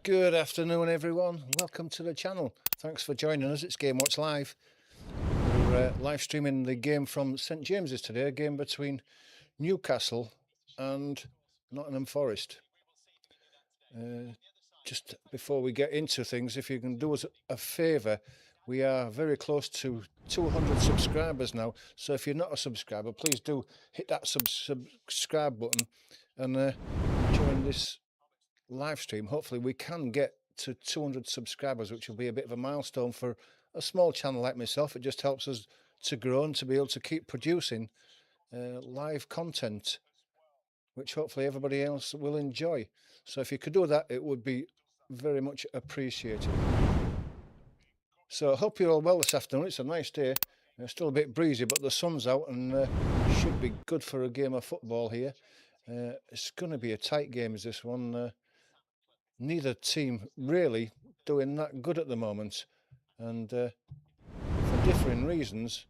Good afternoon, everyone. Welcome to the channel. Thanks for joining us. It's Game Watch Live. We're live streaming the game from St James's today, a game between Newcastle and Nottingham Forest. Just before we get into things, if you can do us a favour, we are very close to 200 subscribers now. So if you're not a subscriber, please do hit that subscribe button and join this live stream. Hopefully we can get to 200 subscribers, which will be a bit of a milestone for a small channel like myself. It just helps us to grow and to be able to keep producing live content, which hopefully everybody else will enjoy. So if you could do that, it would be very much appreciated. So I hope you're all well this afternoon. It's a nice day. It's still a bit breezy, but the sun's out and should be good for a game of football here. It's going to be a tight game, is this one. Neither team really doing that good at the moment, and for differing reasons,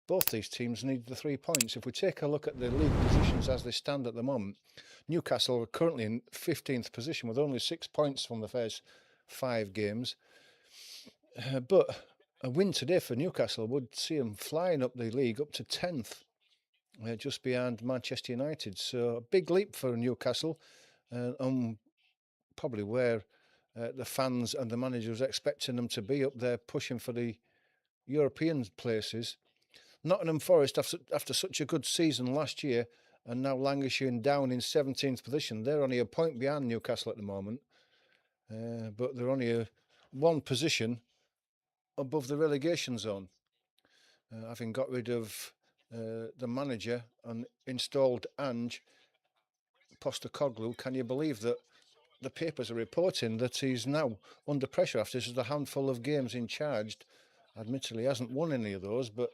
both these teams need the 3 points. If we take a look at the league positions as they stand at the moment, Newcastle are currently in 15th position with only 6 points from the first 5 games. But a win today for Newcastle would see them flying up the league up to 10th, just behind Manchester United. So a big leap for Newcastle, and probably where the fans and the managers expecting them to be up there pushing for the European places. Nottingham Forest, after such a good season last year, and now languishing down in 17th position. They're only a point behind Newcastle at the moment, but they're only one position above the relegation zone. Having got rid of the manager and installed Ange, Postecoglou, can you believe that the papers are reporting that he's now under pressure after just a handful of games in charge? Admittedly, he hasn't won any of those, but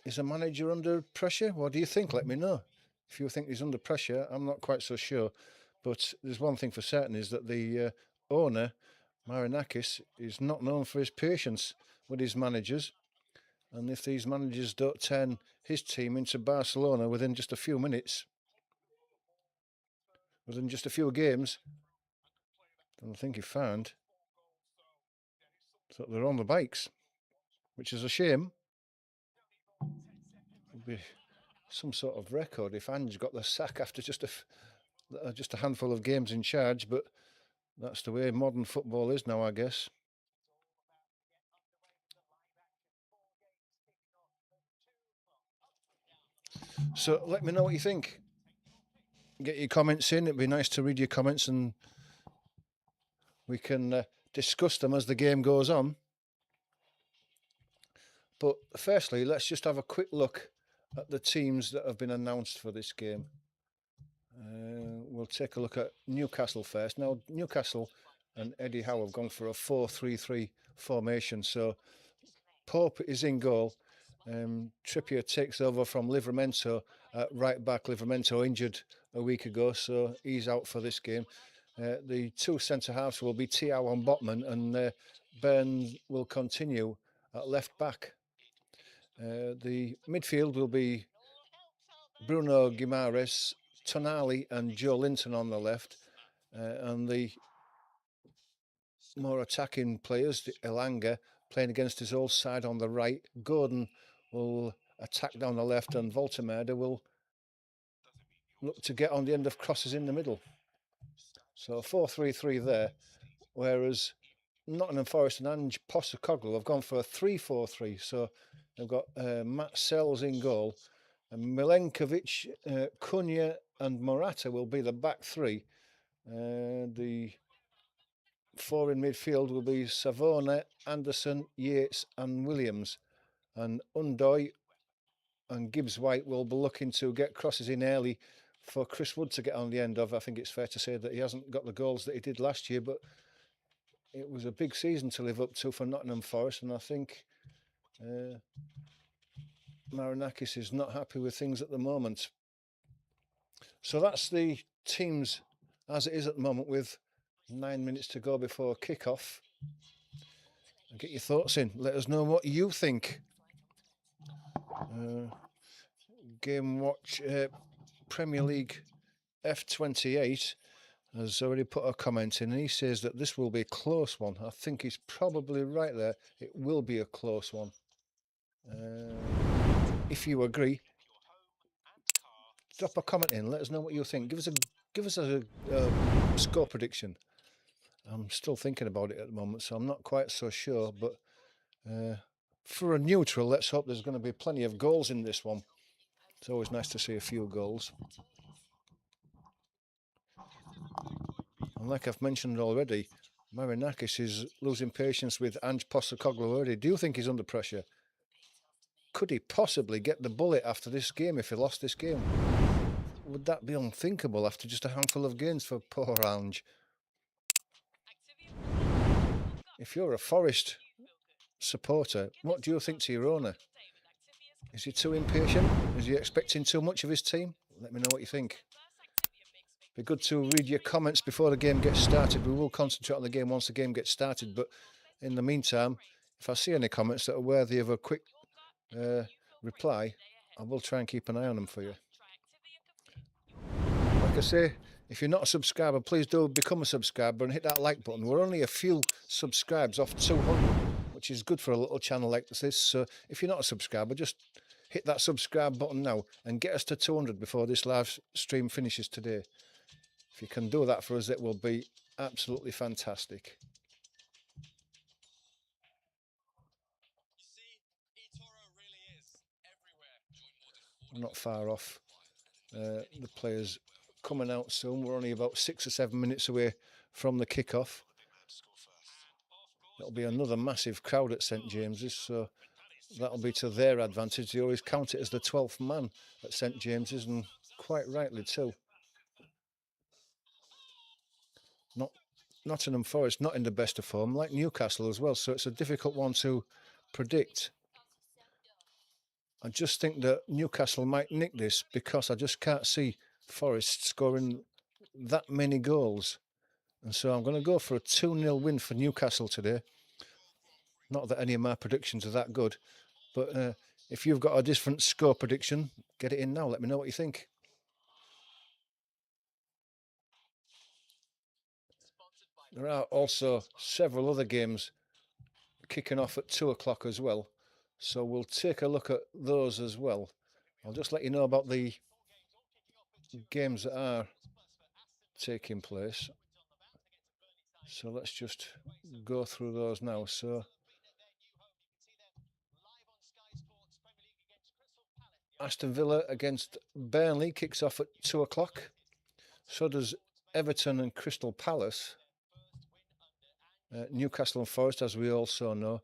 is a manager under pressure? What do you think? Let me know. If you think he's under pressure, I'm not quite so sure. But there's one thing for certain, is that the owner, Marinakis, is not known for his patience with his managers. And if these managers don't turn his team into Barcelona within just a few minutes, within just a few games, then I think he found that they're on the bikes, which is a shame. It'll be some sort of record if Ange got the sack after just a handful of games in charge, but that's the way modern football is now, I guess. So let me know what you think. Get your comments in. It'd be nice to read your comments and we can discuss them as the game goes on. But firstly, let's just have a quick look at the teams that have been announced for this game. We'll take a look at Newcastle first. Now, Newcastle and Eddie Howe have gone for a 4-3-3 formation. So Pope is in goal. Trippier takes over from Livramento at right back. Livramento injured a week ago, so he's out for this game. The two centre-halves will be Thiaw and Botman, and Burns will continue at left back. The midfield will be Bruno Guimaraes, Tonali and Joe Linton on the left, and the more attacking players, Elanga, playing against his old side on the right. Gordon will attack down the left, and Voltemerde will look to get on the end of crosses in the middle. So 4-3-3 there, whereas Nottingham Forest and Ange Postecoglou have gone for a 3-4-3. So they've got Matt Sells in goal, and Milenkovic, Cunha and Morata will be the back three. The four in midfield will be Savona, Anderson, Yates and Williams. And Undoy and Gibbs-White will be looking to get crosses in early for Chris Wood to get on the end of. I think it's fair to say that he hasn't got the goals that he did last year, but it was a big season to live up to for Nottingham Forest, and I think Marinakis is not happy with things at the moment. So that's the teams as it is at the moment, with 9 minutes to go before kick-off. Get your thoughts in. Let us know what you think. Game Watch Premier League F28. has already put a comment in, and he says that this will be a close one. I think he's probably right there. It will be a close one. If you agree, drop a comment in. Let us know what you think. Give us a score prediction. I'm still thinking about it at the moment, so I'm not quite so sure. But for a neutral, let's hope there's going to be plenty of goals in this one. It's always nice to see a few goals. And like I've mentioned already, Marinakis is losing patience with Ange Postecoglou already. Do you think he's under pressure? Could he possibly get the bullet after this game if he lost this game? Would that be unthinkable after just a handful of games for poor Ange? If you're a Forest supporter, what do you think to your owner? Is he too impatient? Is he expecting too much of his team? Let me know what you think. Be good to read your comments before the game gets started. We will concentrate on the game once the game gets started, but in the meantime, if I see any comments that are worthy of a quick reply, I will try and keep an eye on them for you. Like I say, if you're not a subscriber, please do become a subscriber and hit that like button. We're only a few subscribes off 200, which is good for a little channel like this. So if you're not a subscriber, just hit that subscribe button now and get us to 200 before this live stream finishes today. If you can do that for us, it will be absolutely fantastic. We're not far off. The players coming out soon. We're only about 6 or 7 minutes away from the kickoff. That'll be another massive crowd at St James's, so that'll be to their advantage. They always count it as the 12th man at St James's, and quite rightly too. Nottingham Forest not in the best of form, like Newcastle as well, so it's a difficult one to predict. I just think that Newcastle might nick this because I just can't see Forest scoring that many goals. And so I'm going to go for a 2-0 win for Newcastle today. Not that any of my predictions are that good, but if you've got a different score prediction, get it in now. Let me know what you think. There are also several other games kicking off at 2 o'clock as well, so we'll take a look at those as well. I'll just let you know about the games that are taking place. So let's just go through those now. So Aston Villa against Burnley kicks off at 2 o'clock. So does Everton and Crystal Palace. Newcastle and Forest, as we also know.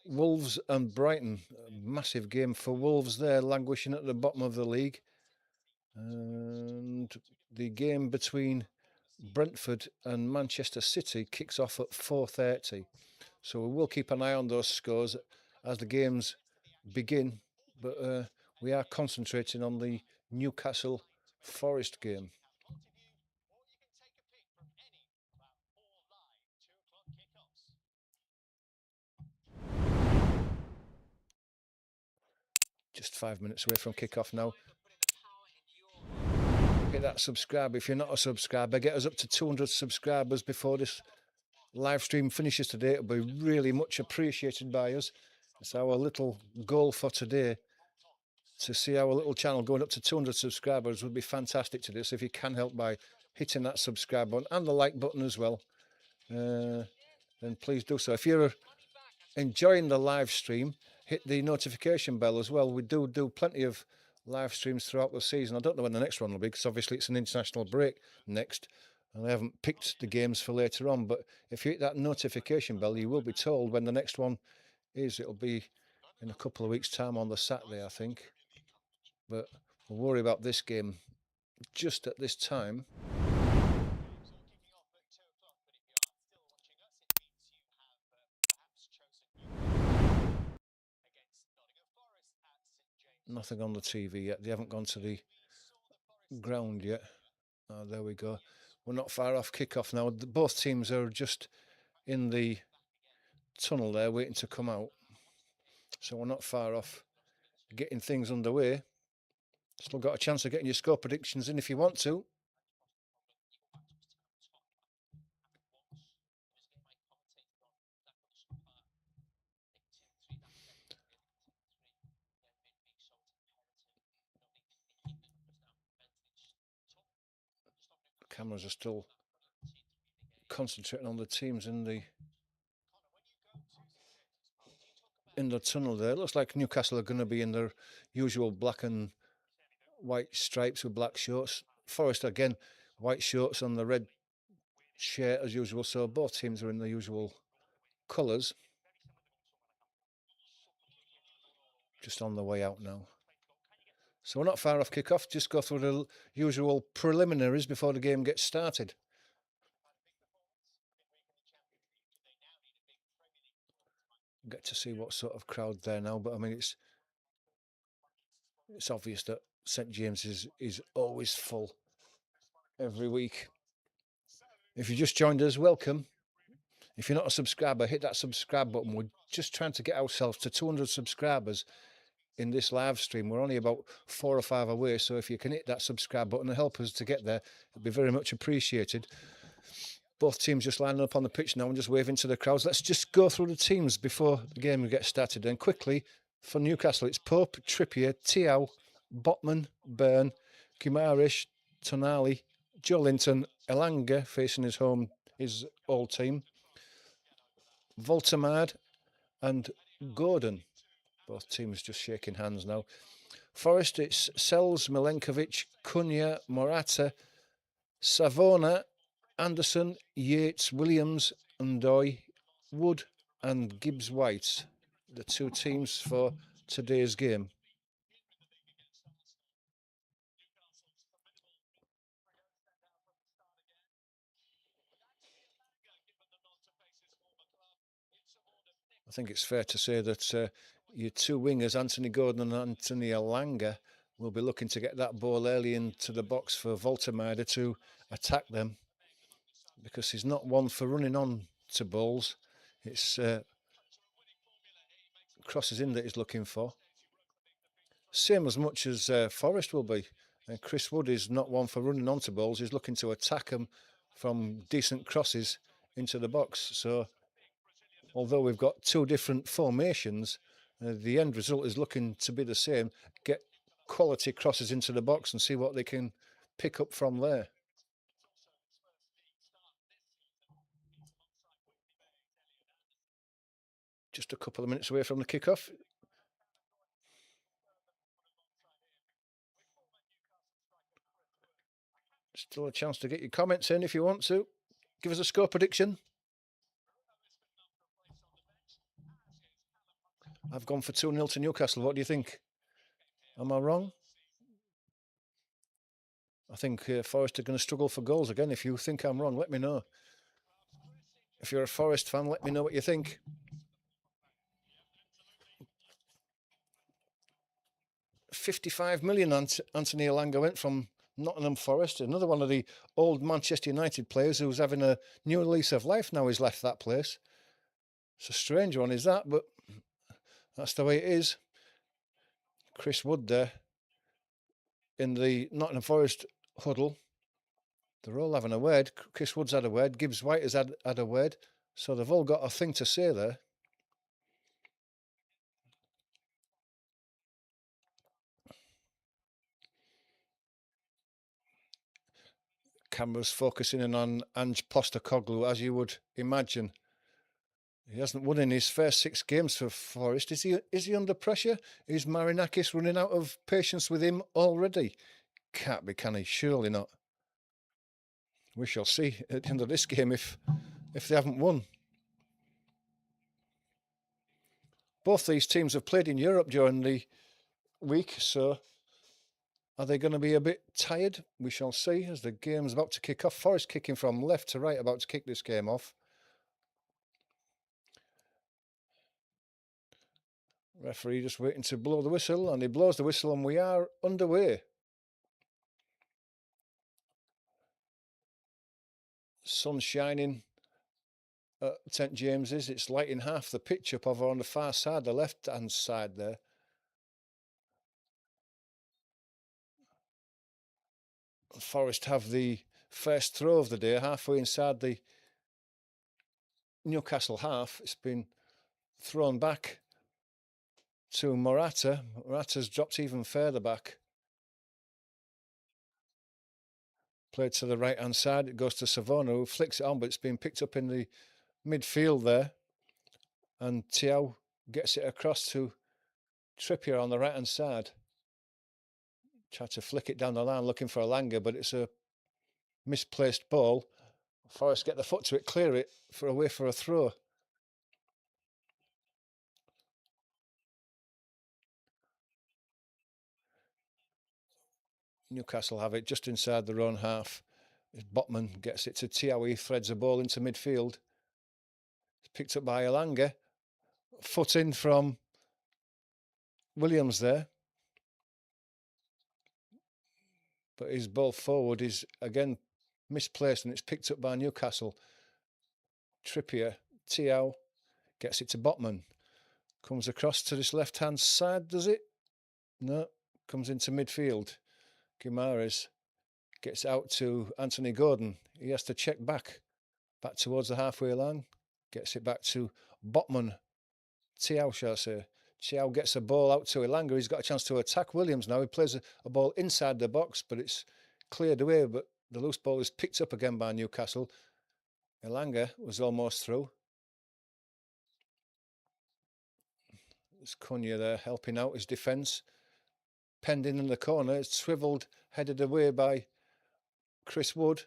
Wolves and Brighton, a massive game for Wolves there, languishing at the bottom of the league. And the game between Brentford and Manchester City kicks off at 4:30. So we will keep an eye on those scores as the games begin, but we are concentrating on the Newcastle Forest game. Just 5 minutes away from kickoff now. Hit that subscribe if you're not a subscriber. Get us up to 200 subscribers before this live stream finishes today. It'll be really much appreciated by us. It's our little goal for today. To see our little channel going up to 200 subscribers would be fantastic today. So if you can help by hitting that subscribe button and the like button as well, then please do so. If you're enjoying the live stream, hit the notification bell as well. We do plenty of live streams throughout the season. I don't know when the next one will be because obviously it's an international break next and I haven't picked the games for later on, but if you hit that notification bell, you will be told when the next one is. It'll be in a couple of weeks' time on the Saturday, I think, but we'll worry about this game just at this time. Nothing on the TV yet. They haven't gone to the ground yet. Oh, there we go. We're not far off kickoff now. Both teams are just in the tunnel there waiting to come out. So we're not far off getting things underway. Still got a chance of getting your score predictions in if you want to. Cameras are still concentrating on the teams in the tunnel there. It looks like Newcastle are going to be in their usual black and white stripes with black shorts. Forest again, white shorts on the red shirt as usual. So both teams are in the usual colours. Just on the way out now. So we're not far off kick-off. Just go through the usual preliminaries before the game gets started. Get to see what sort of crowd there now, but I mean it's obvious that St James is always full every week. If you just joined us, welcome. If you're not a subscriber, hit that subscribe button. We're just trying to get ourselves to 200 subscribers in this live stream. We're only about 4 or 5 away, so if you can hit that subscribe button and help us to get there, it'd be very much appreciated. Both teams just lining up on the pitch now and just waving to the crowds. Let's just go through the teams before the game gets started. And quickly, for Newcastle, it's Pope, Trippier, Tiao, Botman, Byrne, Guimaraes, Tonali, Joelinton, Elanga facing his old team, Voltemade and Gordon. Both teams just shaking hands now. Forest, it's Sells, Milenkovic, Cunha, Morata, Savona, Anderson, Yates, Williams, Ndoye, Wood and Gibbs-White, the 2 teams for today's game. I think it's fair to say that your 2 wingers, Anthony Gordon and Anthony Elanga, will be looking to get that ball early into the box for Voltemade to attack them, because he's not one for running on to balls. It's crosses in that he's looking for. Same as much as Forest will be. And Chris Wood is not one for running onto balls. He's looking to attack them from decent crosses into the box. So although we've got 2 different formations, the end result is looking to be the same. Get quality crosses into the box and see what they can pick up from there. Just a couple of minutes away from the kickoff. Still a chance to get your comments in if you want to. Give us a score prediction. I've gone for 2-0 to Newcastle. What do you think? Am I wrong? I think Forest are going to struggle for goals again. If you think I'm wrong, let me know. If you're a Forest fan, let me know what you think. £55 million Anthony Elanga went from Nottingham Forest. Another one of the old Manchester United players who's having a new lease of life now he's left that place. It's a strange one, is that? But that's the way it is. Chris Wood there in the Nottingham Forest huddle. They're all having a word. Chris Wood's had a word. Gibbs-White has had a word. So they've all got a thing to say there. Cameras focusing in on Ange Postecoglou, as you would imagine. He hasn't won in his first 6 games for Forest. Is he under pressure? Is Marinakis running out of patience with him already? Can't be, can he? Surely not. We shall see at the end of this game if they haven't won. Both these teams have played in Europe during the week, so are they going to be a bit tired? We shall see as the game's about to kick off. Forest kicking from left to right, about to kick this game off. Referee just waiting to blow the whistle, and he blows the whistle and we are underway. Sun shining at St James's. It's lighting half the pitch up over on the far side, the left-hand side there. Forest have the first throw of the day, halfway inside the Newcastle half. It's been thrown back to Morata. Morata's dropped even further back. Played to the right-hand side. It goes to Savona, who flicks it on, but it's been picked up in the midfield there. And Thiaw gets it across to Trippier on the right-hand side. Tried to flick it down the line looking for Elanga, but it's a misplaced ball. Forrest get the foot to it, clear it away for a throw. Newcastle have it just inside their own half. Botman gets it to Thiaw, he threads a ball into midfield. It's picked up by Elanga. Foot in from Williams there. But his ball forward is again misplaced and it's picked up by Newcastle. Trippier, Thiaw gets it to Botman. Comes across to this left-hand side, does it? No, comes into midfield. Guimaraes gets out to Anthony Gordon. He has to check back towards the halfway line. Gets it back to Botman. Thiaw, shall I say. Thiaw gets a ball out to Elanga. He's got a chance to attack Williams now. He plays a ball inside the box, but it's cleared away. But the loose ball is picked up again by Newcastle. Elanga was almost through. There's Cunha there helping out his defence. Penned in the corner. It's swivelled, headed away by Chris Wood.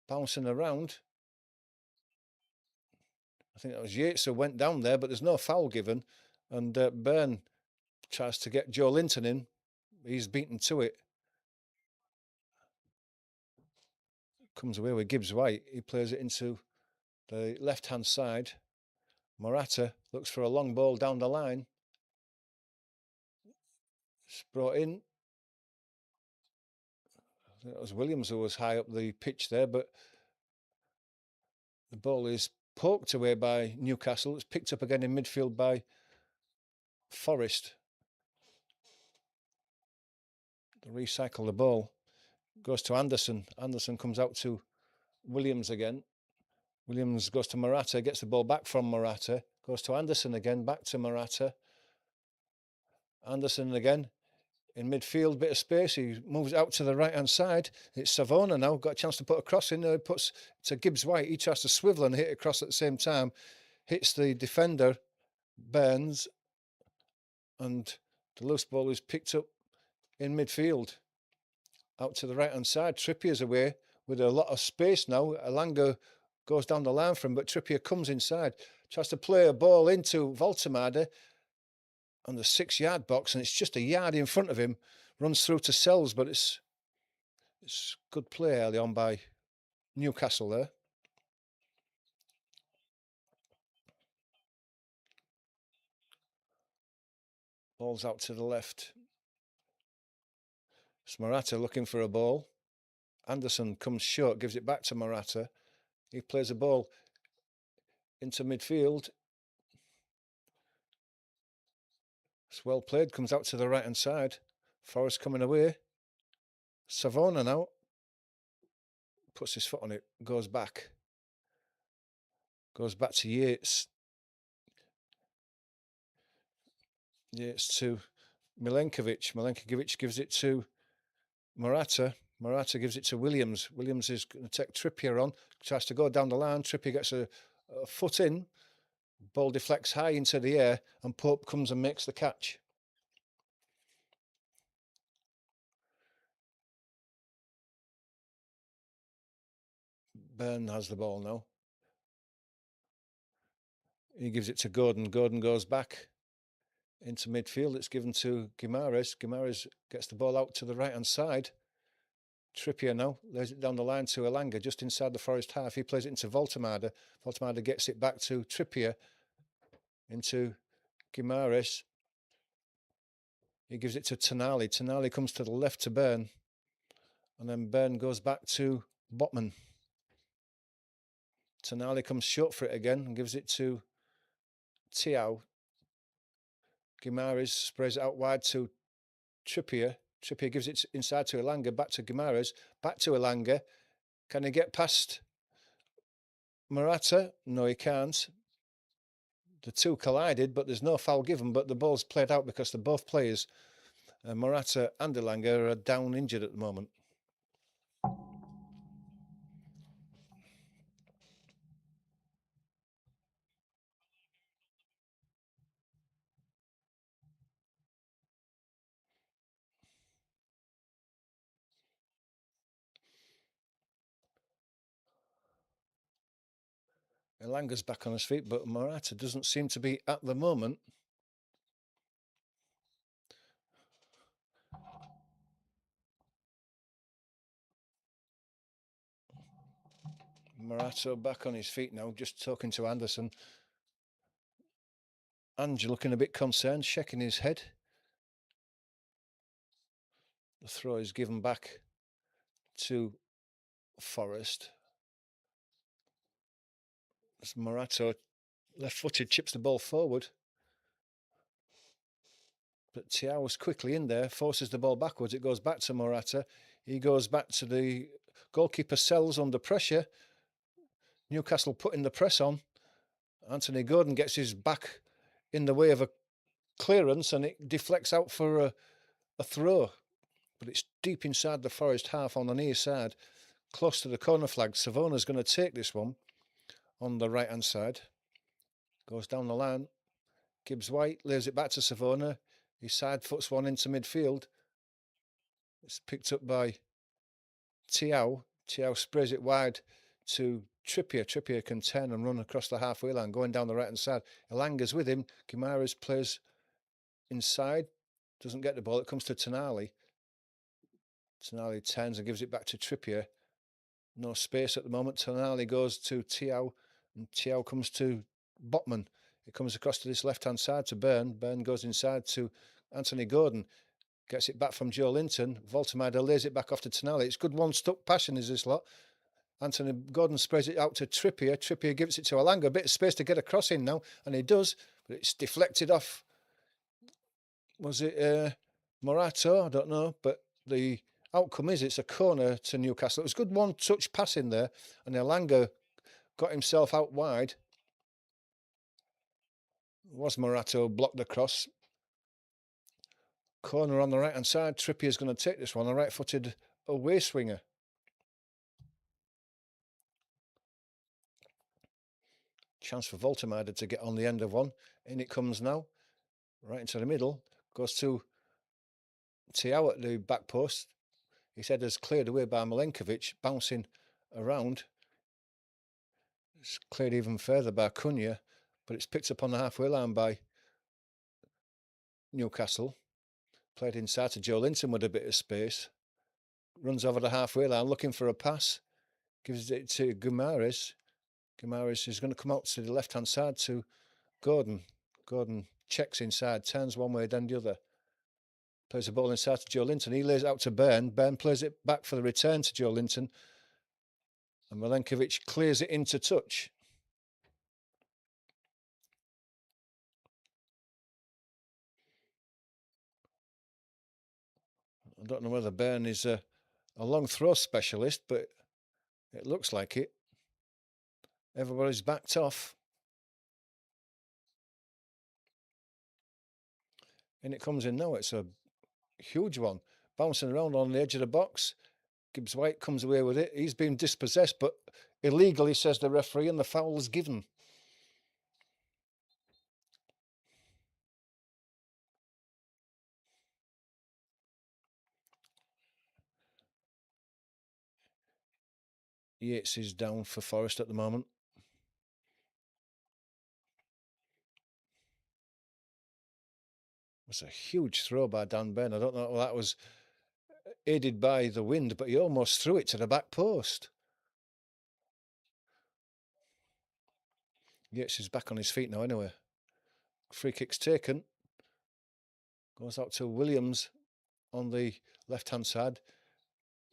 Bouncing around. I think that was Yates who went down there, but there's no foul given. And Byrne tries to get Joe Linton in. He's beaten to it. Comes away with Gibbs White. He plays it into the left-hand side. Morata looks for a long ball down the line. It's brought in. I think it was Williams who was high up the pitch there, but the ball is poked away by Newcastle. It's picked up again in midfield by Forrest. They recycle the ball. Goes to Anderson. Anderson comes out to Williams again. Williams goes to Morata, gets the ball back from Morata. Goes to Anderson again, back to Morata. Anderson again in midfield, bit of space. He moves out to the right-hand side. It's Savona now, got a chance to put a cross in. He puts to Gibbs White. He tries to swivel and hit across at the same time. Hits the defender, Burns. And the loose ball is picked up in midfield. Out to the right-hand side. Trippier's away with a lot of space now. Elanga goes down the line for him, but Trippier comes inside. Tries to play a ball into Voltemade on the 6-yard box, and it's just a yard in front of him. Runs through to Sells, but it's good play early on by Newcastle there. Ball's out to the left. It's Morata looking for a ball. Anderson comes short, gives it back to Morata. He plays a ball into midfield. It's well played, comes out to the right-hand side. Forrest coming away. Savona now. Puts his foot on it, goes back. Goes back to Yates. Yates to Milenkovic. Milenkovic gives it to Morata. Morata gives it to Williams. Williams is going to take Trippier on. Tries to go down the line. Trippier gets a foot in. Ball deflects high into the air and Pope comes and makes the catch. Byrne has the ball now. He gives it to Gordon. Gordon goes back into midfield. It's given to Guimaraes. Guimaraes gets the ball out to the right-hand side. Trippier now lays it down the line to Elanga just inside the Forest half. He plays it into Voltemade. Voltemade gets it back to Trippier into Guimaraes. He gives it to Tonali. Tonali comes to the left to Byrne. And then Byrne goes back to Botman. Tonali comes short for it again and gives it to Thiaw. Guimaraes sprays it out wide to Trippier. Trippier gives it inside to Elanga, back to Guimaraes, back to Elanga. Can he get past Morata? No, he can't. The two collided, but there's no foul given, but the ball's played out because the both players, Morata and Elanga, are down injured at the moment. Elanga's back on his feet, but Morata doesn't seem to be at the moment. Morata back on his feet now, just talking to Anderson. Ange looking a bit concerned, shaking his head. The throw is given back to Forest. As Morata, left-footed, chips the ball forward. But Thiau's quickly in there, forces the ball backwards. It goes back to Morata. He goes back to the goalkeeper, Sells under pressure. Newcastle putting the press on. Anthony Gordon gets his back in the way of a clearance and it deflects out for a throw. But it's deep inside the Forest half on the near side, close to the corner flag. Savona's going to take this one on the right-hand side. Goes down the line. Gibbs-White lays it back to Savona. He side foots one into midfield. It's picked up by Thiau. Thiau sprays it wide to Trippier. Trippier can turn and run across the halfway line, going down the right-hand side. Elanga's with him. Guimaraes plays inside. Doesn't get the ball. It comes to Tonali. Tonali turns and gives it back to Trippier. No space at the moment. Tonali goes to Thiau, and Thiau comes to Botman. It comes across to this left-hand side to Byrne. Byrne goes inside to Anthony Gordon. Gets it back from Joe Linton. Voltemada lays it back off to Tonali. It's good one-stuck passing is this lot. Anthony Gordon sprays it out to Trippier. Trippier gives it to Elanga. A bit of space to get across in now, and he does, but it's deflected off. Was it Morata? I don't know, but the outcome is it's a corner to Newcastle. It was good one-touch pass in there, and Elanga got himself out wide. Was Morata blocked across? Corner on the right-hand side. Trippier's going to take this one, a right-footed away swinger. Chance for Voltemada to get on the end of one. In it comes now. Right into the middle. Goes to Thiau at the back post. His head is cleared away by Milenkovic, bouncing around. It's cleared even further by Cunha, but it's picked up on the halfway line by Newcastle. Played inside to Joe Linton with a bit of space. Runs over the halfway line looking for a pass. Gives it to Guimaraes. Guimaraes is going to come out to the left-hand side to Gordon. Gordon checks inside, turns one way, then the other. Plays the ball inside to Joe Linton. He lays it out to Byrne. Byrne plays it back for the return to Joe Linton. And Milenkovic clears it into touch. I don't know whether Byrne is a long throw specialist, but it looks like it. Everybody's backed off. And it comes in now. It's a huge one. Bouncing around on the edge of the box. Gibbs-White comes away with it. He's been dispossessed, but illegally, says the referee, and the foul is given. Yates is down for Forest at the moment. It was a huge throw by Dan Byrne. I don't know if that was aided by the wind, but he almost threw it to the back post. Yates is back on his feet now anyway. Free kick's taken. Goes out to Williams on the left-hand side.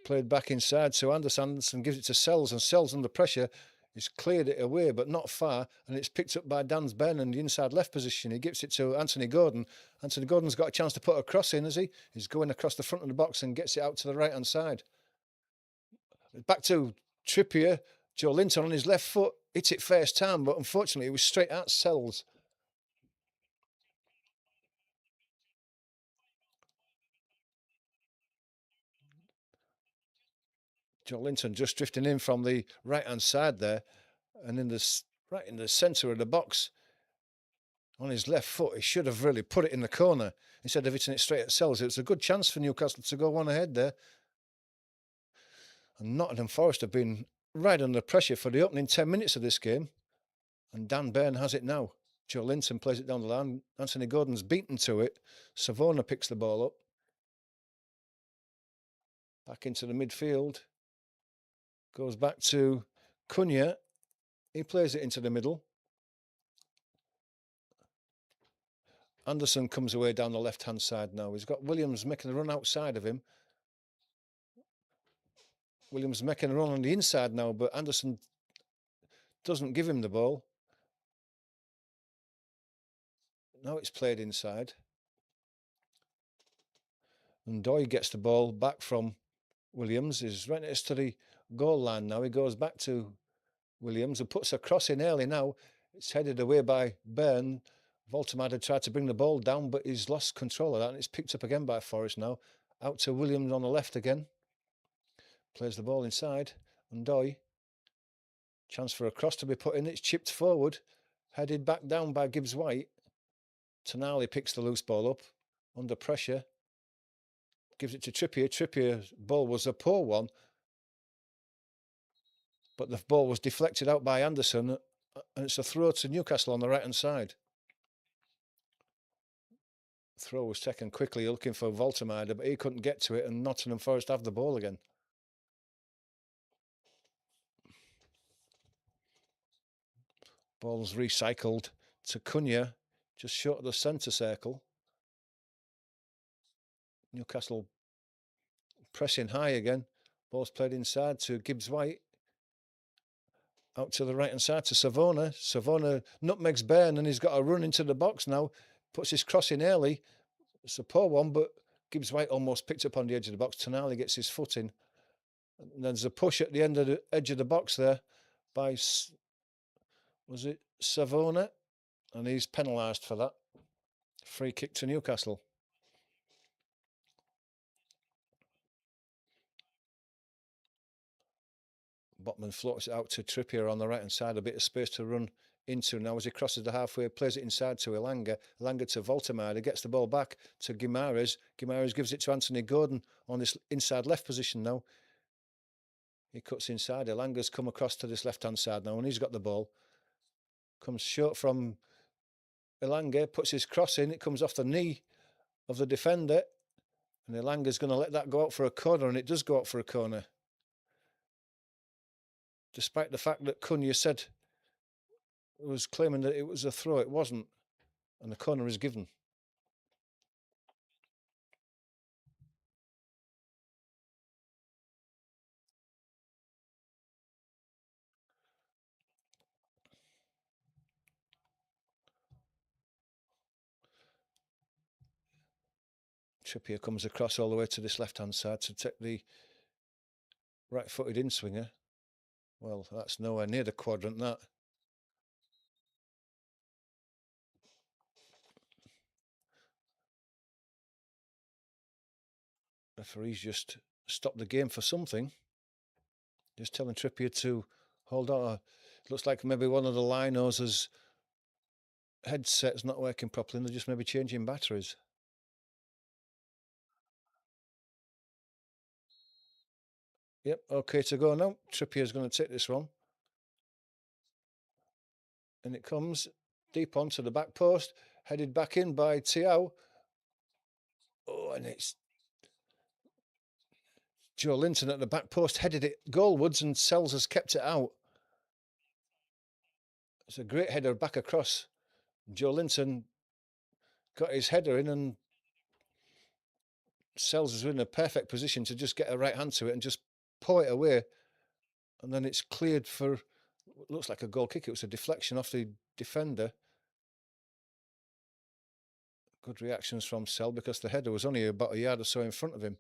Played back inside to Anderson. Anderson gives it to Sells, and Sells under pressure. He's cleared it away, but not far, and it's picked up by Dan Byrne in the inside left position. He gives it to Anthony Gordon. Anthony Gordon's got a chance to put a cross in, has he? He's going across the front of the box and gets it out to the right-hand side. Back to Trippier. Joe Linton on his left foot. Hit it first time, but unfortunately it was straight at Sells. Joe Linton just drifting in from the right-hand side there, and right in the centre of the box on his left foot. He should have really put it in the corner instead of hitting it straight at Sells. It was a good chance for Newcastle to go one ahead there. And Nottingham Forest have been right under pressure for the opening 10 minutes of this game. And Dan Byrne has it now. Joe Linton plays it down the line. Anthony Gordon's beaten to it. Savona picks the ball up. Back into the midfield. Goes back to Cunha. He plays it into the middle. Anderson comes away down the left-hand side now. He's got Williams making a run outside of him. Williams making a run on the inside now, but Anderson doesn't give him the ball. Now it's played inside. And Doy gets the ball back from Williams. He's right next to the goal line now. He goes back to Williams and puts a cross in early now. It's headed away by Byrne. Voltemade tried to bring the ball down, but he's lost control of that, and it's picked up again by Forrest now. Out to Williams on the left again. Plays the ball inside. And Doy. Chance for a cross to be put in. It's chipped forward. Headed back down by Gibbs-White. Tonali picks the loose ball up. Under pressure. Gives it to Trippier. Trippier's ball was a poor one. But the ball was deflected out by Anderson. And it's a throw to Newcastle on the right-hand side. Throw was taken quickly, looking for Voltemade, but he couldn't get to it, and Nottingham Forest have the ball again. Ball's recycled to Cunha, just short of the centre circle. Newcastle pressing high again. Ball's played inside to Gibbs-White. Out to the right-hand side to Savona. Savona nutmegs Byrne, and he's got a run into the box now. Puts his cross in early. It's a poor one, but Gibbs-White almost picked up on the edge of the box. Tonali gets his foot in. And there's a push at the end of the edge of the box there by, was it Savona? And he's penalised for that. Free kick to Newcastle. Botman floats it out to Trippier on the right-hand side. A bit of space to run into now as he crosses the halfway, plays it inside to Elanga. Elanga to Voltemade, gets the ball back to Guimaraes. Guimaraes gives it to Anthony Gordon on this inside left position now. He cuts inside. Elanga's come across to this left-hand side now, and he's got the ball. Comes short from Elanga, puts his cross in. It comes off the knee of the defender, and Elanga's going to let that go out for a corner, and it does go out for a corner. Despite the fact that Cunha said, was claiming that it was a throw, it wasn't, and the corner is given. Trippier comes across all the way to this left-hand side to take the right-footed in-swinger. Well, that's nowhere near the quadrant, that. Referee's just stopped the game for something. Just telling Trippier to hold on. Looks like maybe one of the linos' headset's not working properly, and they're just maybe changing batteries. Yep, okay to go now. Trippier's going to take this one. And it comes deep onto the back post, headed back in by Thiaw. Oh, and it's Joe Linton at the back post, headed it goalwards, and Sells has kept it out. It's a great header back across. Joe Linton got his header in, and Sells is in a perfect position to just get a right hand to it and just pull it away. And then it's cleared for, looks like a goal kick. It was a deflection off the defender. Good reactions from Sell, because the header was only about a yard or so in front of him.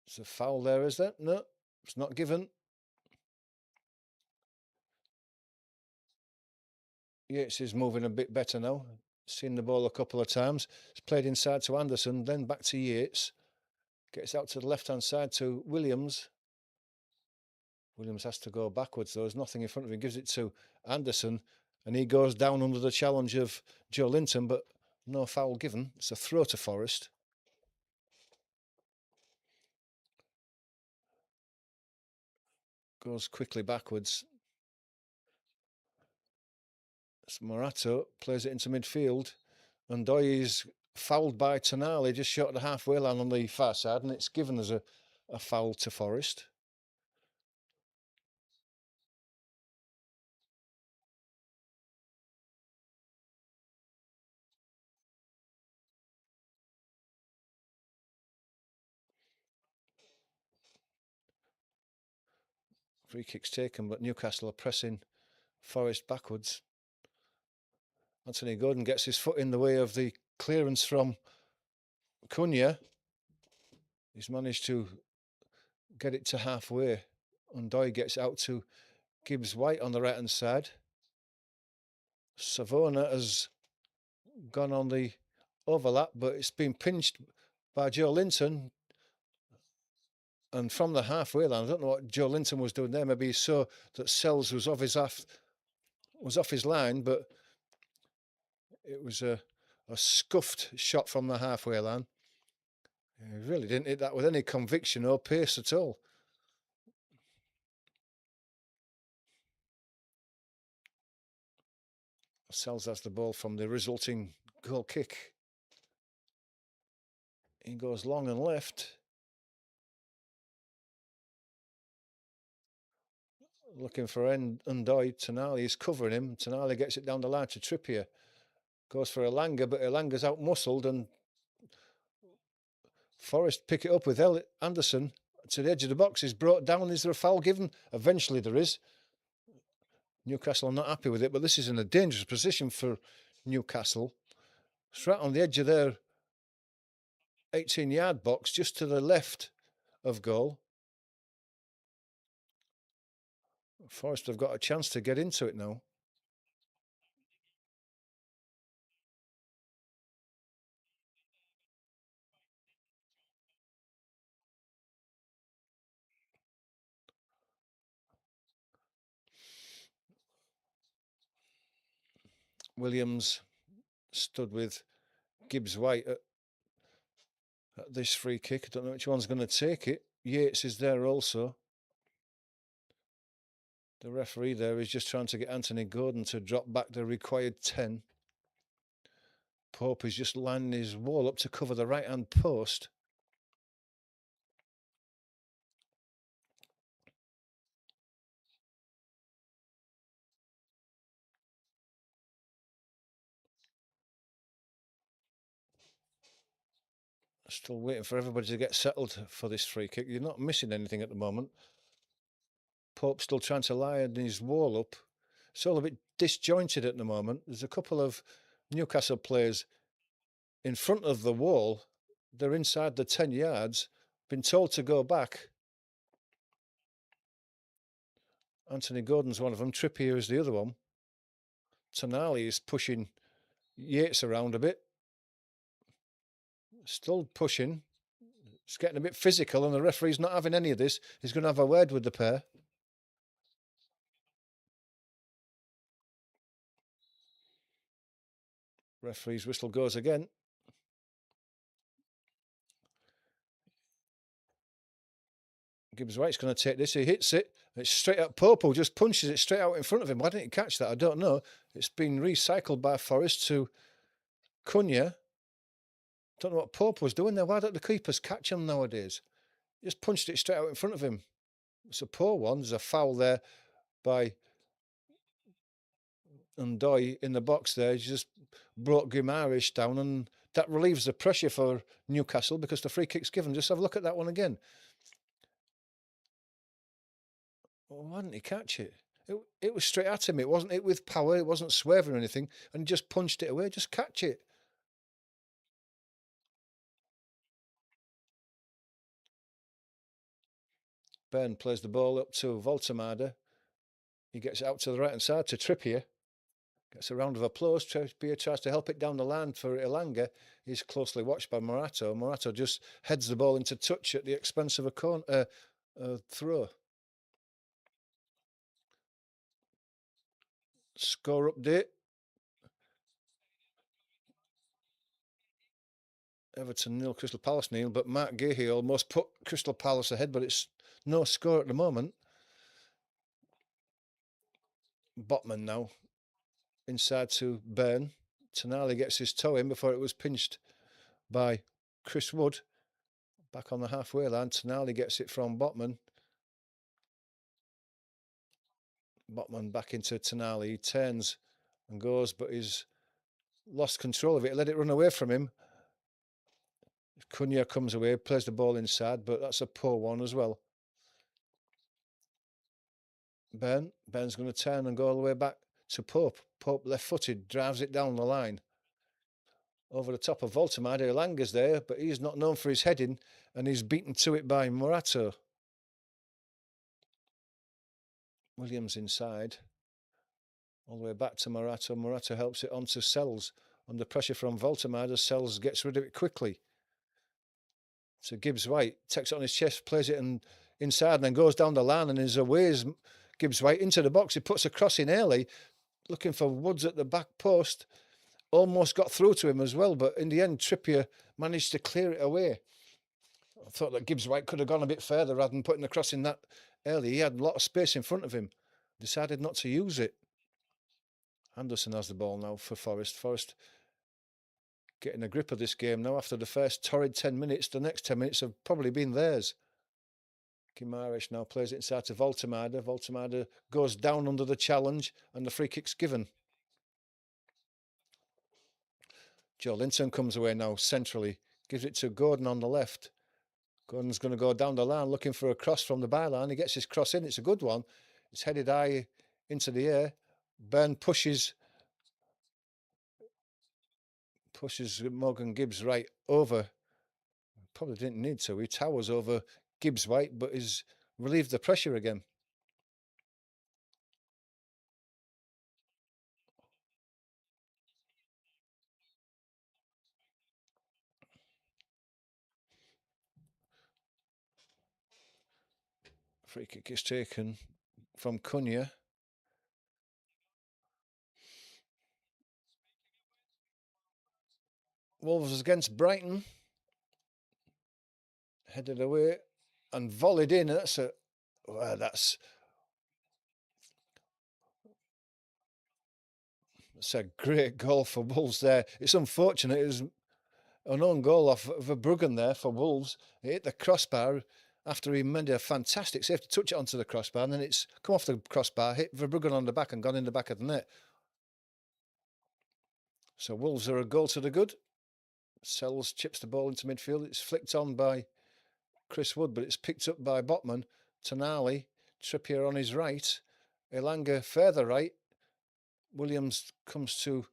It's a foul there, is there? No, it's not given. Yates is moving a bit better now. Seen the ball a couple of times. It's played inside to Anderson, then back to Yates. Gets out to the left-hand side to Williams. Williams has to go backwards, though. There's nothing in front of him. Gives it to Anderson, and he goes down under the challenge of Joe Linton, but no foul given. It's a throw to Forest. Goes quickly backwards. Morato plays it into midfield. And Doy is fouled by Tonali just short of the halfway line on the far side, and it's given us a foul to Forest. Free kick's taken, but Newcastle are pressing Forest backwards. Anthony Gordon gets his foot in the way of the clearance from Cunha. He's managed to get it to halfway. And Doy gets out to Gibbs White on the right hand side. Savona has gone on the overlap, but it's been pinched by Joe Linton. And from the halfway line, I don't know what Joe Linton was doing there. Maybe he saw that Sells was off his line, but it was a scuffed shot from the halfway line. He really didn't hit that with any conviction or pace at all. Sells has the ball from the resulting goal kick. He goes long and left. Looking for Undoy. Tonali is covering him. Tonali gets it down the line to Trippier. Goes for Elanga, but Elanga's out-muscled, and Forest pick it up with Anderson to the edge of the box. He's brought down. Is there a foul given? Eventually there is. Newcastle are not happy with it, but this is in a dangerous position for Newcastle. It's right on the edge of their 18-yard box, just to the left of goal. Forest have got a chance to get into it now. Williams stood with Gibbs White at this free kick. I don't know which one's going to take it. Yates is there also. The referee there is just trying to get Anthony Gordon to drop back the required 10. Pope is just lining his wall up to cover the right-hand post. Still waiting for everybody to get settled for this free kick. You're not missing anything at the moment. Pope still trying to line his wall up. It's all a bit disjointed at the moment. There's a couple of Newcastle players in front of the wall. They're inside the 10 yards. Been told to go back. Anthony Gordon's one of them. Trippier is the other one. Tonali is pushing Yates around a bit. Still pushing. It's getting a bit physical, and the referee's not having any of this. He's going to have a word with the pair. Referee's whistle goes again. Gibbs White's going to take this. He hits it. It's straight at Pope, who just punches it straight out in front of him. Why didn't he catch that? I don't know. It's been recycled by Forest to Cunha. Don't know what Pope was doing there. Why don't the keepers catch him nowadays? Just punched it straight out in front of him. It's a poor one. There's a foul there by Undoy in the box there. He just brought Guimaraes down, and that relieves the pressure for Newcastle because the free kick's given. Just have a look at that one again. Well, why didn't he catch it? It was straight at him. It wasn't it with power. It wasn't swerving or anything, and he just punched it away. Just catch it. Ben plays the ball up to Voltemada. He gets out to the right-hand side to Trippier. Gets a round of applause. Trippier tries to help it down the line for Elanga. He's closely watched by Morato. Morato just heads the ball into touch at the expense of a throw. Score update. Everton 0, Crystal Palace 0, but Mark Gahey almost put Crystal Palace ahead, but it's no score at the moment. Botman now. Inside to Byrne. Tonali gets his toe in before it was pinched by Chris Wood. Back on the halfway line. Tonali gets it from Botman. Botman back into Tonali. He turns and goes, but he's lost control of it. Let it run away from him. Cunha comes away, plays the ball inside, but that's a poor one as well. Byrne's going to turn and go all the way back to Pope. Pope left-footed, drives it down the line. Over the top of Voltemade. Elanga's there, but he's not known for his heading, and he's beaten to it by Morato. Williams inside. All the way back to Morato. Morato helps it onto Sells. Under pressure from Voltemade, Sells gets rid of it quickly. So Gibbs-White takes it on his chest, plays it inside, and then goes down the line, and is away as Gibbs-White into the box. He puts a cross in early, looking for Woods at the back post. Almost got through to him as well, but in the end, Trippier managed to clear it away. I thought that Gibbs-White could have gone a bit further rather than putting the cross in that early. He had a lot of space in front of him. Decided not to use it. Anderson has the ball now for Forest. Forest getting a grip of this game now after the first torrid 10 minutes. The next 10 minutes have probably been theirs. Guimaraes now plays it inside to Voltemade. Voltemade goes down under the challenge and the free kick's given. Joe Linton comes away now centrally. Gives it to Gordon on the left. Gordon's going to go down the line looking for a cross from the byline. He gets his cross in. It's a good one. It's headed high into the air. Byrne pushes Morgan Gibbs right over. Probably didn't need to. He towers over Gibbs-White, but he's relieved the pressure again. Free kick is taken from Cunha. Wolves against Brighton. Headed away and volleyed in. That's a great goal for Wolves there. It's unfortunate. It was an own goal off Verbruggen there for Wolves. He hit the crossbar after he made a fantastic save to touch it onto the crossbar, and then it's come off the crossbar, hit Verbruggen on the back and gone in the back of the net. So Wolves are a goal to the good. Sells chips the ball into midfield. It's flicked on by Chris Wood, but it's picked up by Botman. Tonali, Trippier on his right. Elanga further right. Williams comes to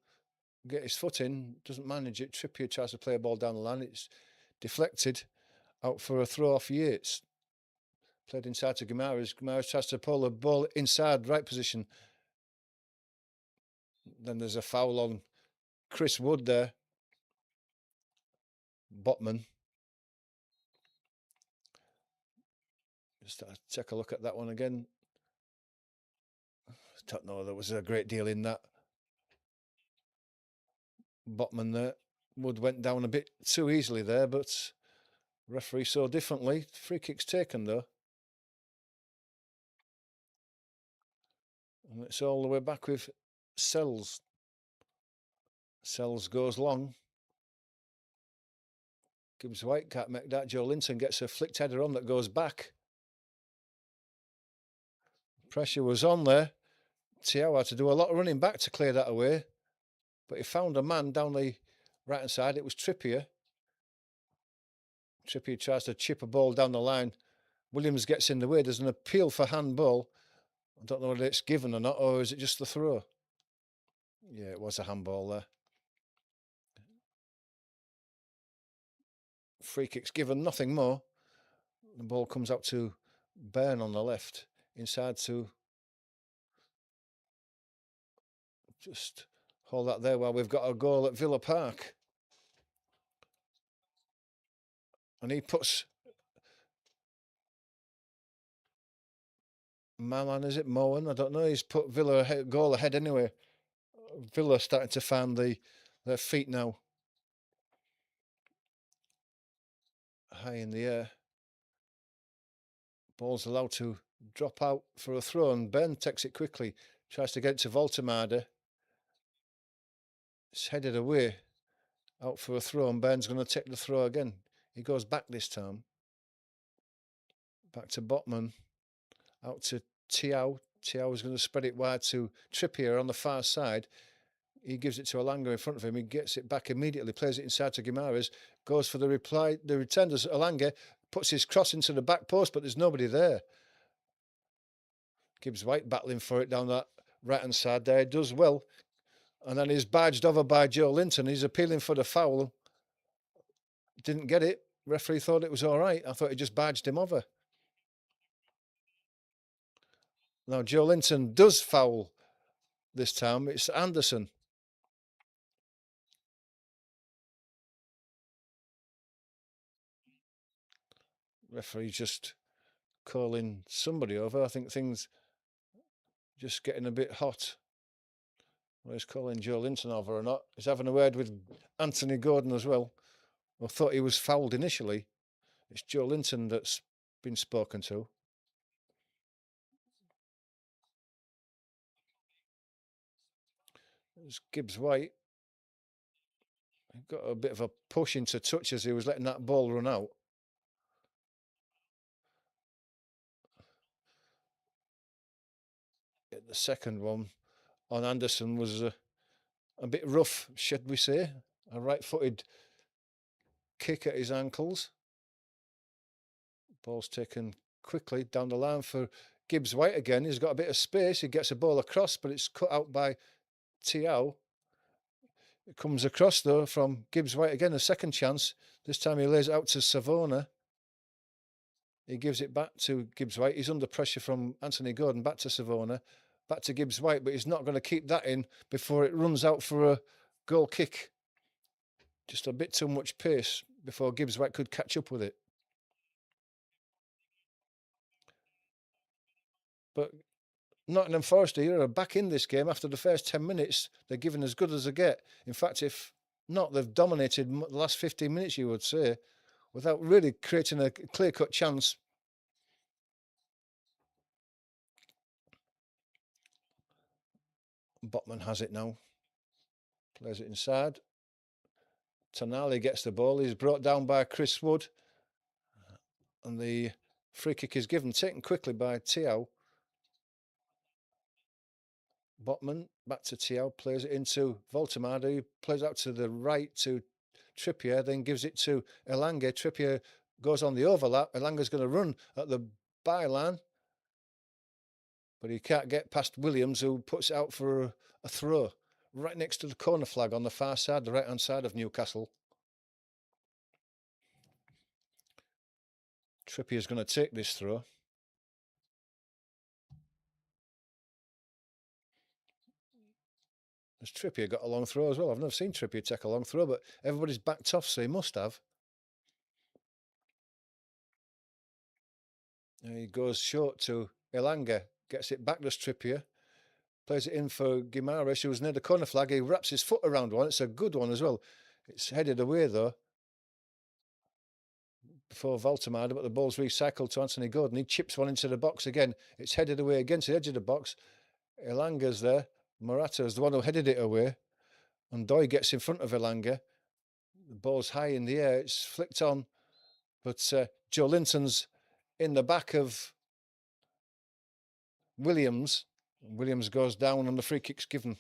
get his foot in, doesn't manage it. Trippier tries to play a ball down the line. It's deflected out for a throw off Yates. Played inside to Guimaraes. Guimaraes tries to pull the ball inside right position. Then there's a foul on Chris Wood there. Botman. Just take a look at that one again. Don't know, there was a great deal in that. Botman there. Wood went down a bit too easily there, but referee saw differently. Free kick's taken though. And it's all the way back with Sells. Sells goes long. Gibbs-White can't make that. Joe Linton gets a flicked header on that goes back. Pressure was on there. Thiaw had to do a lot of running back to clear that away. But he found a man down the right-hand side. It was Trippier. Trippier tries to chip a ball down the line. Williams gets in the way. There's an appeal for handball. I don't know whether it's given or not, or is it just the throw? Yeah, it was a handball there. Free kick's given, nothing more. The ball comes out to Byrne on the left. Inside to just hold that there while we've got a goal at Villa Park. And he puts Malan, is it Moen? I don't know. He's put Villa a goal ahead anyway. Villa starting to find their feet now. High in the air. Ball's allowed to drop out for a throw, and Byrne takes it quickly. Tries to get it to Voltemade. It's headed away. Out for a throw, and Byrne's going to take the throw again. He goes back this time. Back to Botman. Out to Tiao. Tiao is going to spread it wide to Trippier on the far side. He gives it to Elanga in front of him. He gets it back immediately, plays it inside to Guimaraes, goes for the reply. The return does Elanga, puts his cross into the back post, but there's nobody there. Gibbs White battling for it down that right-hand side there. He does well. And then he's barged over by Joe Linton. He's appealing for the foul. Didn't get it. Referee thought it was all right. I thought he just barged him over. Now, Joe Linton does foul this time. It's Anderson. Referee just calling somebody over. I think things just getting a bit hot. Whether he's calling Joe Linton over or not. He's having a word with Anthony Gordon as well. I thought he was fouled initially. It's Joe Linton that's been spoken to. It's Gibbs White. He got a bit of a push into touch as he was letting that ball run out. The second one on Anderson was a bit rough, should we say. A right-footed kick at his ankles. Ball's taken quickly down the line for Gibbs White again. He's got a bit of space. He gets a ball across, but it's cut out by Tiao. It comes across, though, from Gibbs White again. A second chance. This time he lays it out to Savona. He gives it back to Gibbs White. He's under pressure from Anthony Gordon. Back to Savona. Back to Gibbs White, but he's not going to keep that in before it runs out for a goal kick. Just a bit too much pace before Gibbs White could catch up with it. But Nottingham Forest are back in this game after the first 10 minutes. They're giving as good as they get. In fact, if not, they've dominated the last 15 minutes, you would say, without really creating a clear-cut chance. Botman has it now. Plays it inside. Tonali gets the ball. He's brought down by Chris Wood. And the free kick is given, taken quickly by Tiao. Botman back to Tiao, plays it into Voltemade, who plays out to the right to Trippier, then gives it to Elanga. Trippier goes on the overlap. Elanga's going to run at the byline, but he can't get past Williams, who puts it out for a throw right next to the corner flag on the far side, the right-hand side of Newcastle. Trippier's going to take this throw. Has Trippier got a long throw as well? I've never seen Trippier take a long throw, but everybody's backed off, so he must have. And he goes short to Elanga, gets it back to Trippier, plays it in for Guimaraes, who was near the corner flag. He wraps his foot around one. It's a good one as well. It's headed away, though, before Voltemade, but the ball's recycled to Anthony Gordon. He chips one into the box again. It's headed away again to the edge of the box. Elanga's there. Morata's the one who headed it away. And Doy gets in front of Elanga. The ball's high in the air. It's flicked on. But Joe Linton's in the back of Williams. Williams goes down and the free kick's given.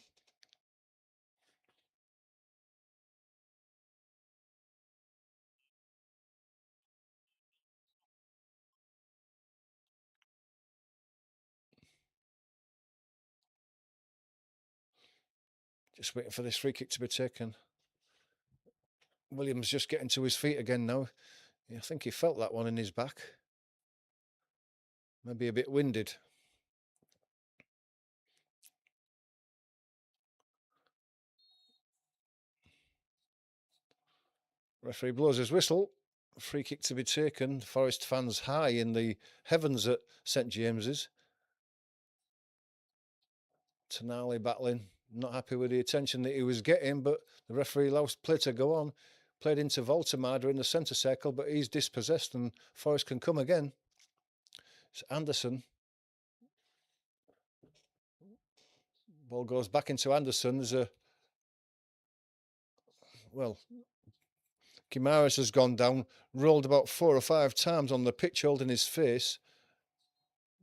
Just waiting for this free kick to be taken. Williams just getting to his feet again now. I think he felt that one in his back. Maybe a bit winded. Referee blows his whistle. Free kick to be taken. Forest fans high in the heavens at St James's. Tonali battling. Not happy with the attention that he was getting, but the referee allows play to go on. Played into Voltemade in the centre circle, but he's dispossessed and Forest can come again. It's Anderson. Ball goes back into Anderson. There's a, well, Guimaraes has gone down, rolled about 4 or 5 times on the pitch, holding his face.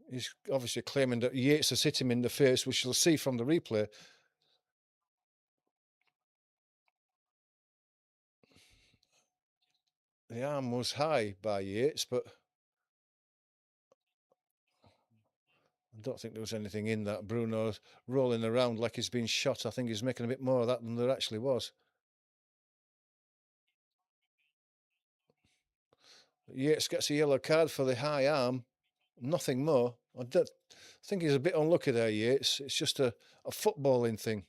He's obviously claiming that Yates has hit him in the face, which you'll see from the replay. The arm was high by Yates, but I don't think there was anything in that. Bruno's rolling around like he's been shot. I think he's making a bit more of that than there actually was. Yates gets a yellow card for the high arm. Nothing more. I think he's a bit unlucky there, Yates. It's just a footballing thing.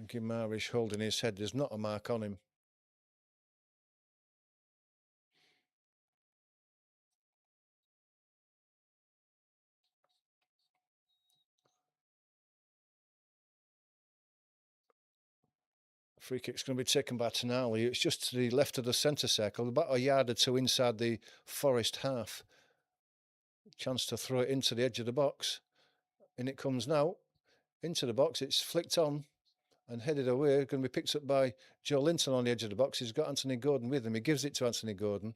Guimaraes holding his head. There's not a mark on him. Free kick's going to be taken by Tonali. It's just to the left of the centre circle, about a yard or two inside the Forest half. Chance to throw it into the edge of the box. And it comes now into the box. It's flicked on and headed away. Going to be picked up by Joe Linton on the edge of the box. He's got Anthony Gordon with him. He gives it to Anthony Gordon.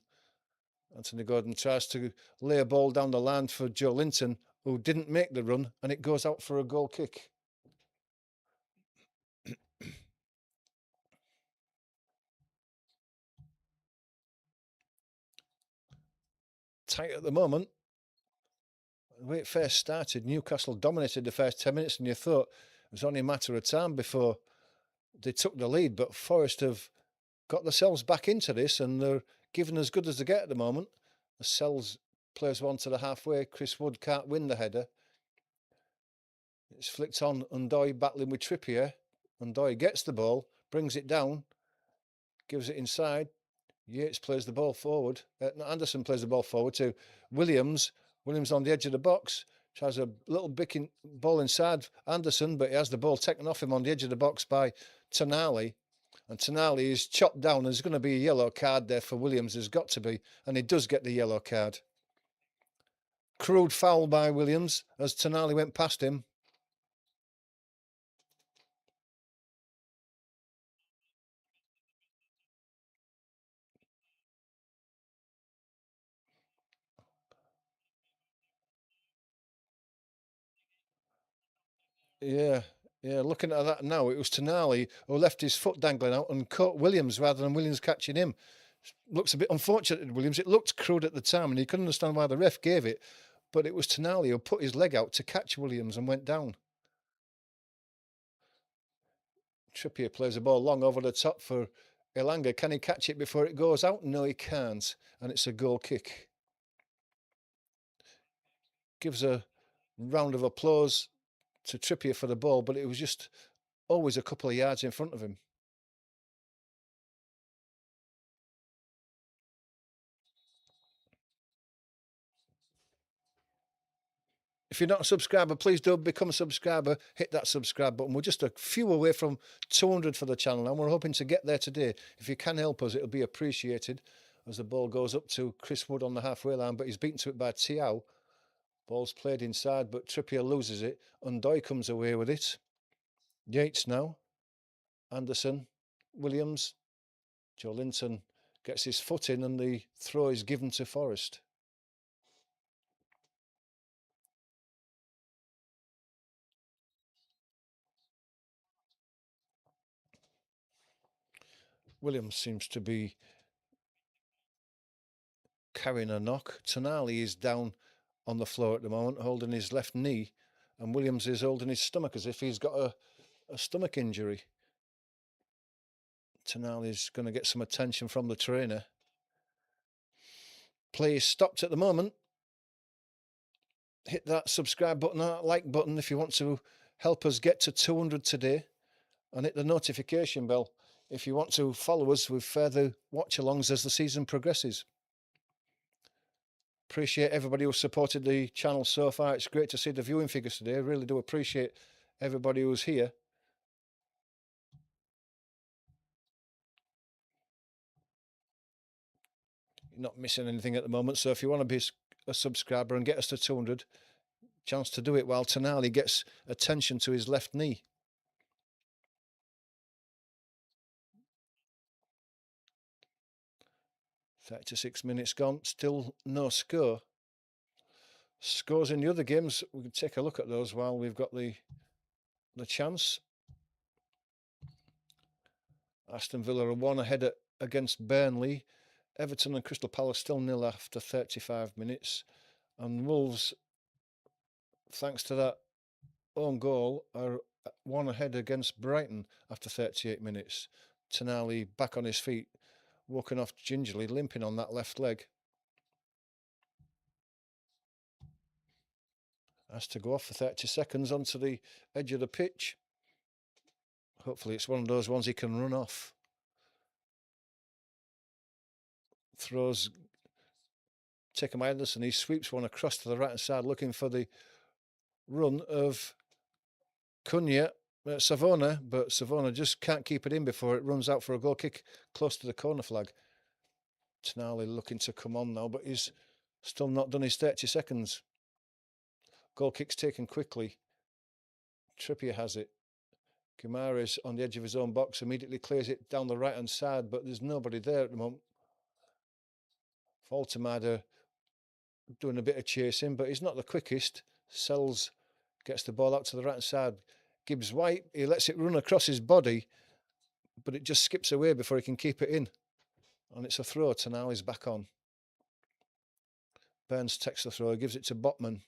Anthony Gordon tries to lay a ball down the line for Joe Linton, who didn't make the run, and it goes out for a goal kick. Tight at the moment. The way it first started, Newcastle dominated the first 10 minutes, and you thought it was only a matter of time before they took the lead. But Forest have got themselves back into this, and they're giving as good as they get at the moment. The Sells plays one to the halfway. Chris Wood can't win the header. It's flicked on. Undoy battling with Trippier. Undoy gets the ball, brings it down, gives it inside. Yates plays the ball forward. Anderson plays the ball forward to Williams. Williams on the edge of the box. Tries a little ball inside Anderson, but he has the ball taken off him on the edge of the box by Tonali. And Tonali is chopped down. There's going to be a yellow card there for Williams. There's got to be. And he does get the yellow card. Crude foul by Williams as Tonali went past him. Yeah, looking at that now, it was Tonali who left his foot dangling out and caught Williams rather than Williams catching him. Looks a bit unfortunate to Williams. It looked crude at the time and he couldn't understand why the ref gave it, but it was Tonali who put his leg out to catch Williams and went down. Trippier plays a ball long over the top for Elanga. Can he catch it before it goes out? No, he can't. And it's a goal kick. Gives a round of applause to Trippier for the ball, but it was just always a couple of yards in front of him. If you're not a subscriber, please do become a subscriber. Hit that subscribe button. We're just a few away from 200 for the channel, and we're hoping to get there today. If you can help us, it'll be appreciated. As the ball goes up to Chris Wood on the halfway line, but he's beaten to it by Tiao. Ball's played inside, but Trippier loses it. Undoy comes away with it. Yates now. Anderson. Williams. Joe Linton gets his foot in, and the throw is given to Forest. Williams seems to be carrying a knock. Tonali is down on the floor at the moment, holding his left knee, and Williams is holding his stomach as if he's got a stomach injury. Tonali's going to get some attention from the trainer. Play is stopped at the moment. Hit that subscribe button, that like button if you want to help us get to 200 today, and hit the notification bell if you want to follow us with further watch-alongs as the season progresses. Appreciate everybody who supported the channel so far. It's great to see the viewing figures today. I really do appreciate everybody who's here. You're not missing anything at the moment. So if you want to be a subscriber and get us to 200. Chance to do it while Tonali gets attention to his left knee. "36 minutes gone, still no score." Scores in the other games, we can take a look at those while we've got the chance. Aston Villa are 1 ahead against Burnley. Everton and Crystal Palace still nil after 35 minutes. And Wolves, thanks to that own goal, are 1 ahead against Brighton after 38 minutes. Tonali back on his feet, walking off gingerly, limping on that left leg. Has to go off for 30 seconds onto the edge of the pitch. Hopefully it's one of those ones he can run off. Throws Taken by Anderson. He sweeps one across to the right hand side, looking for the run of Savona, but Savona just can't keep it in before it runs out for a goal kick close to the corner flag. Tonali looking to come on now, but he's still not done his 30 seconds. Goal kick's taken quickly. Trippier has it. Guimaraes on the edge of his own box immediately clears it down the right hand side, but there's nobody there at the moment. Voltemade doing a bit of chasing, but he's not the quickest. Sells gets the ball out to the right hand side. Gibbs White, he lets it run across his body, but it just skips away before he can keep it in. And it's a throw. Tonali's back on. Burns takes the throw, gives it to Botman.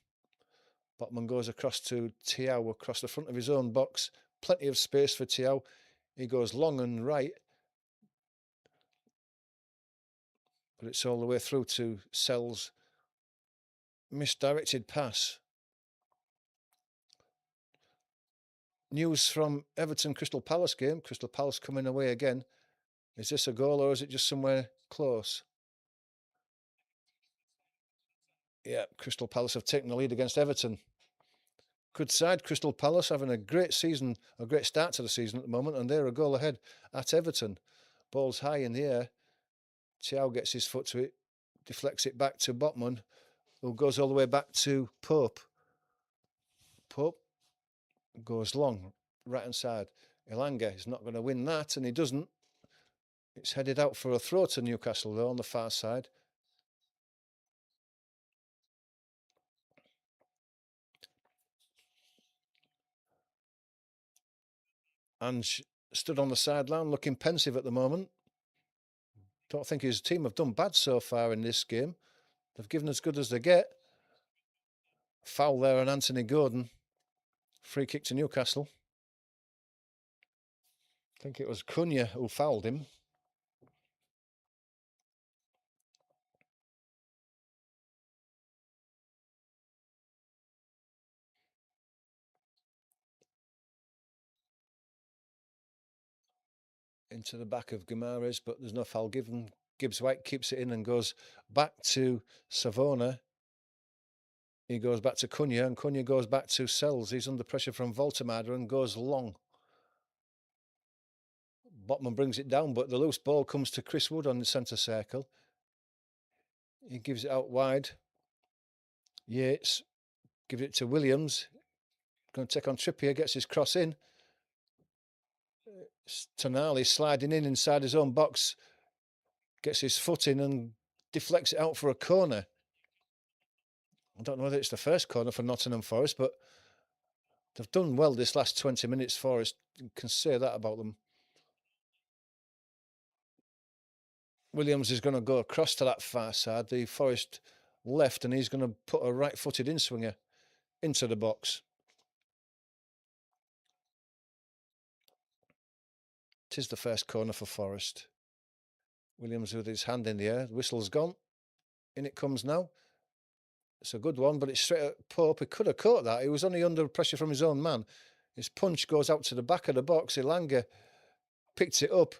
Botman goes across to Thiaw across the front of his own box. Plenty of space for Thiaw. He goes long and right, but it's all the way through to Sells. Misdirected pass. News from Everton Crystal Palace game. Crystal Palace coming away again. Is this a goal or is it just somewhere close? Yeah, Crystal Palace have taken the lead against Everton. Good side, Crystal Palace, having a great season, a great start to the season at the moment, and they're a goal ahead at Everton. Ball's high in the air. Thiaw gets his foot to it, deflects it back to Botman, who goes all the way back to Pope. Pope goes long, right hand side. Elanga is not going to win that, and he doesn't. It's headed out for a throw to Newcastle, though, on the far side. Ange stood on the sideline looking pensive at the moment. Don't think his team have done bad so far in this game. They've given as good as they get. Foul there on Anthony Gordon. Free kick to Newcastle. I think it was Cunha who fouled him. Into the back of Guimaraes, but there's no foul given. Gibbs White keeps it in and goes back to Savona. He goes back to Cunha, and Cunha goes back to Sells. He's under pressure from Voltemade and goes long. Botman brings it down, but the loose ball comes to Chris Wood on the centre circle. He gives it out wide. Yates gives it to Williams. Going to take on Trippier, gets his cross in. Tonali sliding in inside his own box, gets his foot in and deflects it out for a corner. I don't know whether it's the first corner for Nottingham Forest, but they've done well this last 20 minutes, Forest. You can say that about them. Williams is going to go across to that far side, the Forest left, and he's going to put a right-footed in-swinger into the box. Tis the first corner for Forest. Williams with his hand in the air. The whistle's gone. In it comes now. It's a good one, but it's straight at Pope. He could have caught that. He was only under pressure from his own man. His punch goes out to the back of the box. Elanga picked it up.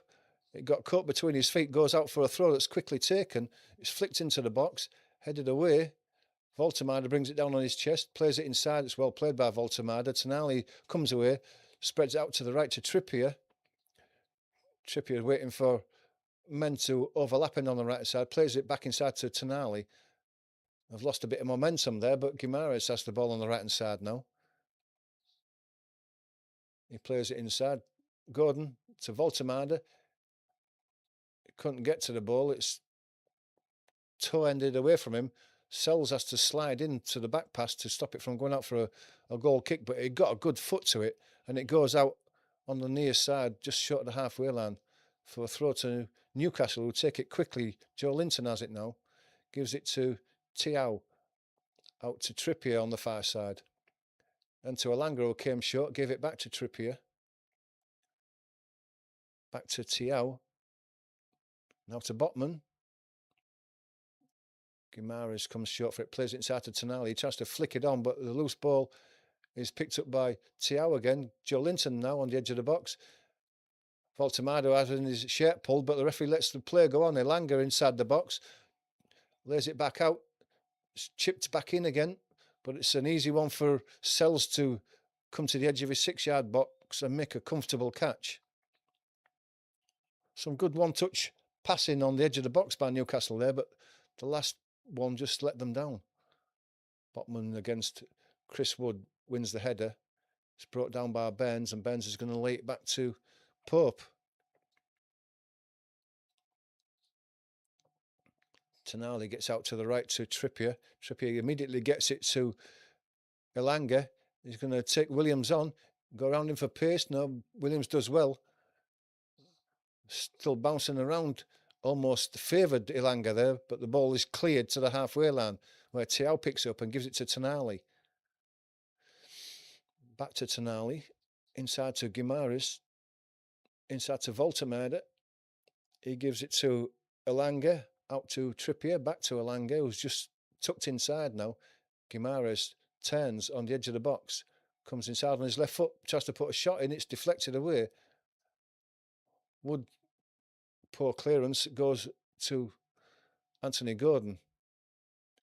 It got caught between his feet, goes out for a throw that's quickly taken. It's flicked into the box, headed away. Voltemade brings it down on his chest, plays it inside. It's well played by Voltemade. Tonali comes away, spreads it out to the right to Trippier. Trippier waiting for men to overlap in on the right side, plays it back inside to Tonali. I've lost a bit of momentum there, but Guimaraes has the ball on the right-hand side now. He plays it inside. Gordon to Voltemada. Couldn't get to the ball. It's toe-ended away from him. Sells has to slide into the back pass to stop it from going out for a goal kick, but he got a good foot to it, and it goes out on the near side, just short of the halfway line, for a throw to Newcastle, who take it quickly. Joe Linton has it now. Gives it to Thiaw. Out to Trippier on the far side. And to Elanga, who came short, gave it back to Trippier. Back to Thiaw. Now to Botman. Guimaraes comes short for it, plays it inside to Tonali. He tries to flick it on, but the loose ball is picked up by Thiaw again. Joe Linton now on the edge of the box. Voltemado has in his shirt pulled, but the referee lets the play go on. Elanga inside the box. Lays it back out. It's chipped back in again, but it's an easy one for Sells to come to the edge of his 6-yard box and make a comfortable catch. Some good one-touch passing on the edge of the box by Newcastle there, but the last one just let them down. Botman against Chris Wood wins the header. It's brought down by Burns, and Burns is going to lay it back to Pope. Tonali gets out to the right to Trippier. Trippier immediately gets it to Elanga. He's going to take Williams on, go around him for pace. No, Williams does well. Still bouncing around, almost favoured Elanga there, but the ball is cleared to the halfway line, where Thiaw picks up and gives it to Tonali. Back to Tonali, inside to Guimaraes, inside to Voltemada. He gives it to Elanga, out to Trippier, back to Elanga, who's just tucked inside now. Guimaraes turns on the edge of the box, comes inside on his left foot, tries to put a shot in, it's deflected away. Wood, poor clearance, goes to Anthony Gordon.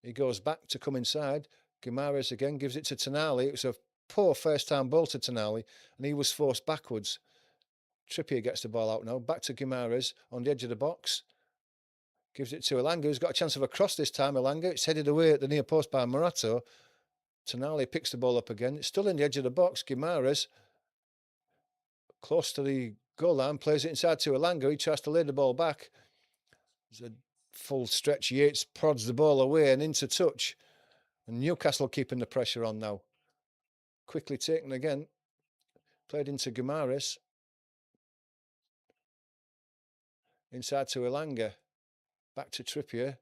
He goes back to come inside. Guimaraes again gives it to Tonali. It was a poor first-time ball to Tonali, and he was forced backwards. Trippier gets the ball out now. Back to Guimaraes on the edge of the box. Gives it to Elanga, who's got a chance of a cross this time. Elanga, it's headed away at the near post by Morato. Tonali picks the ball up again. It's still in the edge of the box. Guimaraes, close to the goal line, plays it inside to Elanga. He tries to lay the ball back. There's a full stretch. Yates prods the ball away and into touch. And Newcastle keeping the pressure on now. Quickly taken again. Played into Guimaraes. Inside to Elanga. Back to Trippier.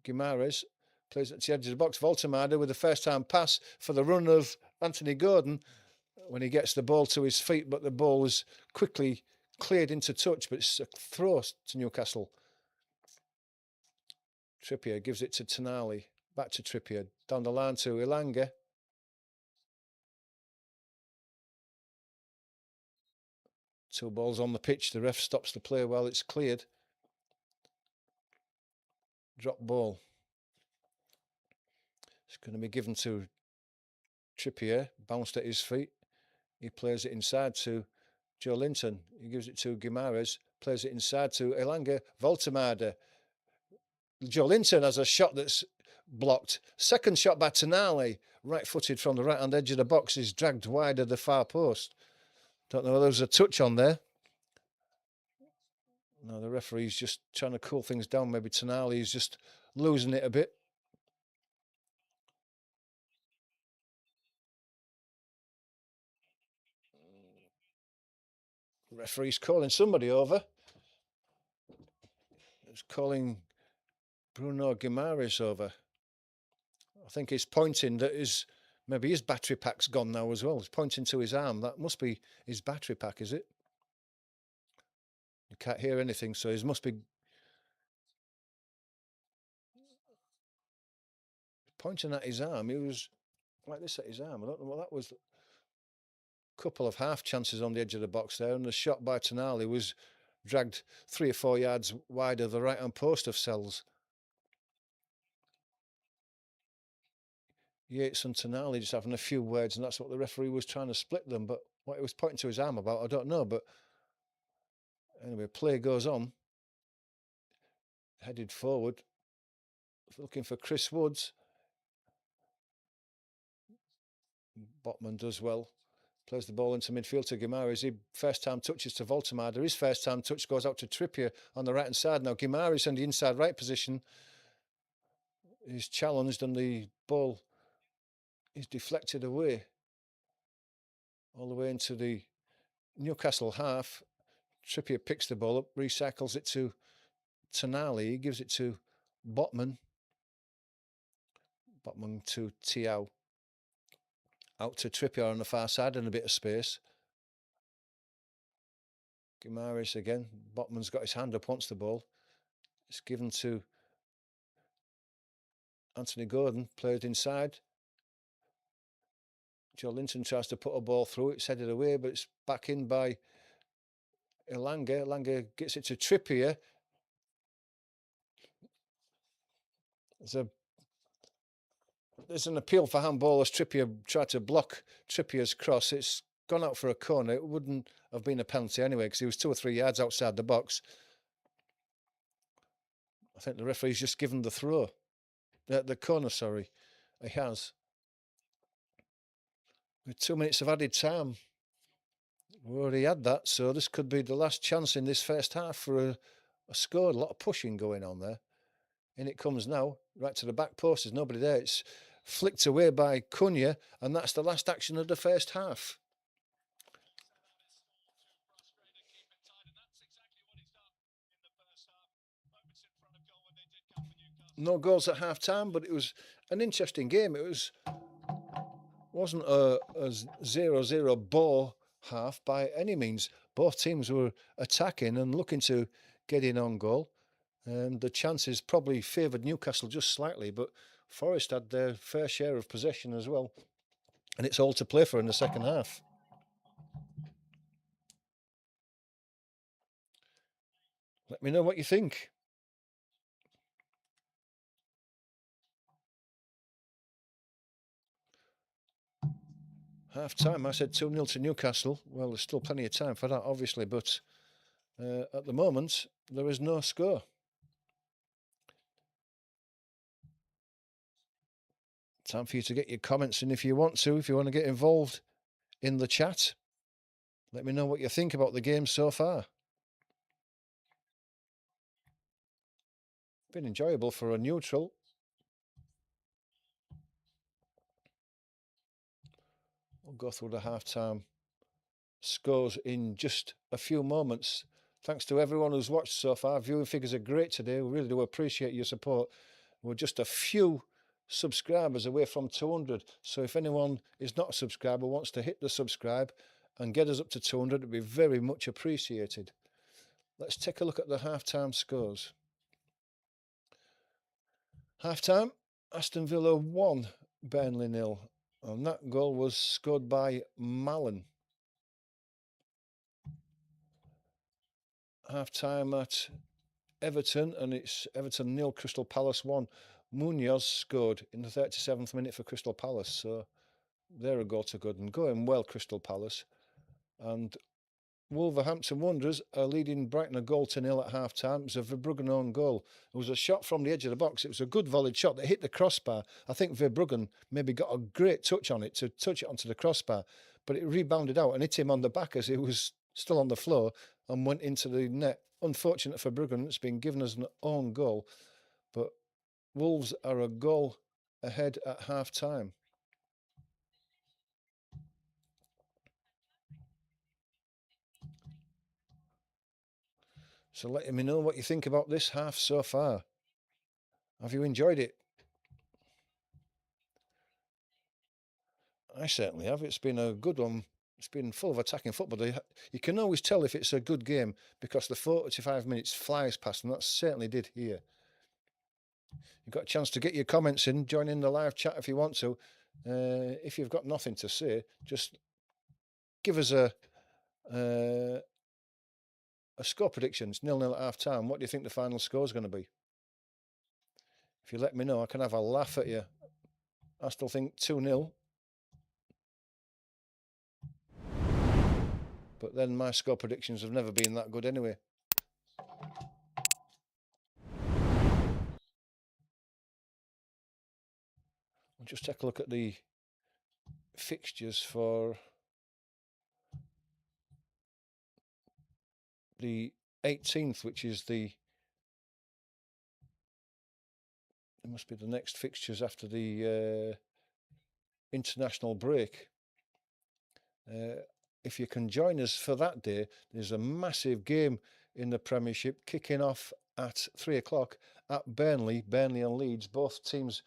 Guimaraes plays at the edge of the box. Voltemada with the first-time pass for the run of Anthony Gordon when he gets the ball to his feet, but the ball was quickly cleared into touch, but it's a throw to Newcastle. Trippier gives it to Tonali. Back to Trippier. Down the line to Elanga. Two balls on the pitch. The ref stops the play while it's cleared. Drop ball. It's going to be given to Trippier. Bounced at his feet. He plays it inside to Joe Linton. He gives it to Guimaraes. Plays it inside to Elanga. Voltemada. Joe Linton has a shot that's blocked. Second shot by Tonali. Right-footed from the right-hand edge of the box. Is dragged wide of the far post. Don't know whether there's a touch on there. No, the referee's just trying to cool things down. Maybe Tonali's just losing it a bit. The referee's calling somebody over. He's calling Bruno Guimaraes over. I think he's pointing that maybe his battery pack's gone now as well. He's pointing to his arm. That must be his battery pack, is it? You can't hear anything, so he must be pointing at his arm. He was like this at his arm. I don't know what that was. A couple of half chances on the edge of the box there, and the shot by Tonali was dragged 3 or 4 yards wide of the right-hand post of Sells. Yates and Tonali just having a few words, and that's what the referee was trying to split them. But what he was pointing to his arm about, I don't know. But anyway, play goes on. Headed forward, looking for Chris Woods. Botman does well. Plays the ball into midfield to Guimaraes. He first time touches to Voltemade. His first time touch goes out to Trippier on the right hand side. Now Guimaraes in the inside right position is challenged and the ball is deflected away. All the way into the Newcastle half. Trippier picks the ball up, recycles it to Tonali. He gives it to Botman. Botman to Thiaw. Out to Trippier on the far side and a bit of space. Guimaraes again. Botman's got his hand up, wants the ball. It's given to Anthony Gordon, played inside. Joe Linton tries to put a ball through. It's headed away, but it's back in by Elanga. Elanga gets it to Trippier. There's an appeal for handball as Trippier tried to block Trippier's cross. It's gone out for a corner. It wouldn't have been a penalty anyway because he was 2 or 3 yards outside the box. I think the referee's just given the throw. The corner, sorry. He has. With 2 minutes of added time. We already had that, so this could be the last chance in this first half for a score. A lot of pushing going on there. In it comes now, right to the back post. There's nobody there. It's flicked away by Cunha, and that's the last action of the first half. No goals at half-time, but it was an interesting game. It wasn't a 0-0 bore half by any means. Both teams were attacking and looking to get in on goal. The chances probably favoured Newcastle just slightly, but Forest had their fair share of possession as well. And it's all to play for in the second half. Let me know what you think. Half time, I said 2-0 to Newcastle. Well, there's still plenty of time for that, obviously, but at the moment, there is no score. Time for you to get your comments in if you want to get involved in the chat. Let me know what you think about the game so far. Been enjoyable for a neutral. We'll go through the half-time scores in just a few moments. Thanks to everyone who's watched so far. Viewing figures are great today. We really do appreciate your support. We're just a few subscribers away from 200. So if anyone is not a subscriber, wants to hit the subscribe and get us up to 200, it'd be very much appreciated. Let's take a look at the half-time scores. Half-time, Aston Villa 1, Burnley 0. And that goal was scored by Mallon. Half-time at Everton, and it's Everton 0, Crystal Palace 1. Munoz scored in the 37th minute for Crystal Palace, so they're a goal to good and going well, Crystal Palace. And Wolverhampton Wanderers are leading Brighton 1-0 at half-time. It was a Verbruggen own goal. It was a shot from the edge of the box. It was a good volleyed shot that hit the crossbar. I think Verbruggen maybe got a great touch on it to touch it onto the crossbar, but it rebounded out and hit him on the back as he was still on the floor and went into the net. Unfortunate for Bruggen, it's been given as an own goal, but Wolves are a goal ahead at half-time. So let me know what you think about this half so far. Have you enjoyed it? I certainly have. It's been a good one. It's been full of attacking football. You can always tell if it's a good game because the 45 minutes flies past, and that certainly did here. You've got a chance to get your comments in, join in the live chat if you want to. If you've got nothing to say, just give us a score prediction. It's 0-0 at half-time. What do you think the final score is going to be? If you let me know, I can have a laugh at you. I still think 2-0. But then my score predictions have never been that good anyway. We'll just take a look at the fixtures for the 18th, which is it must be the next fixtures after the international break. If you can join us for that day, there's a massive game in the Premiership kicking off at 3 o'clock at Burnley and Leeds. Both teams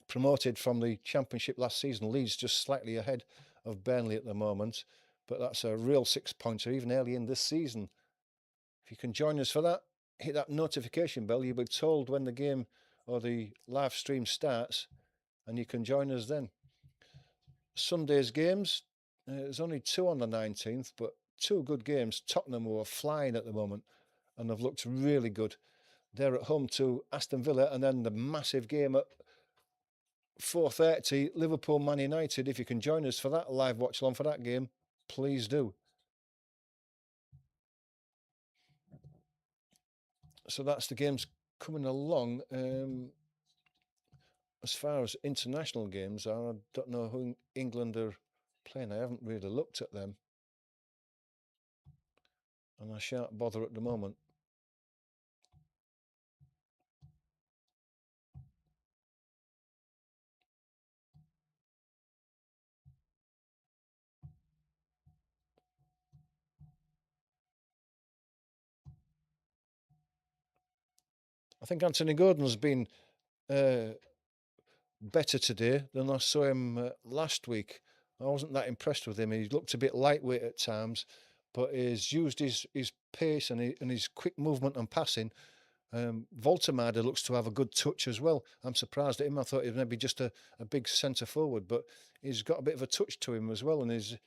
promoted from the Championship last season. Leeds just slightly ahead of Burnley at the moment, but that's a real 6-pointer even early in this season. If you can join us for that, hit that notification bell. You'll be told when the game or the live stream starts, and you can join us then. Sunday's games, there's only 2 on the 19th, but 2 good games. Tottenham, who are flying at the moment and have looked really good. They're at home to Aston Villa, and then the massive game at 4:30, Liverpool Man United. If you can join us for that live watch along for that game, please do. So that's the games coming along. As far as international games, I don't know who England are playing. I haven't really looked at them, and I shan't bother at the moment. I think Anthony Gordon's been better today than I saw him last week. I wasn't that impressed with him. He looked a bit lightweight at times, but he's used his pace and his quick movement and passing. Voltemade looks to have a good touch as well. I'm surprised at him. I thought he was maybe just a big centre forward, but he's got a bit of a touch to him as well, and he's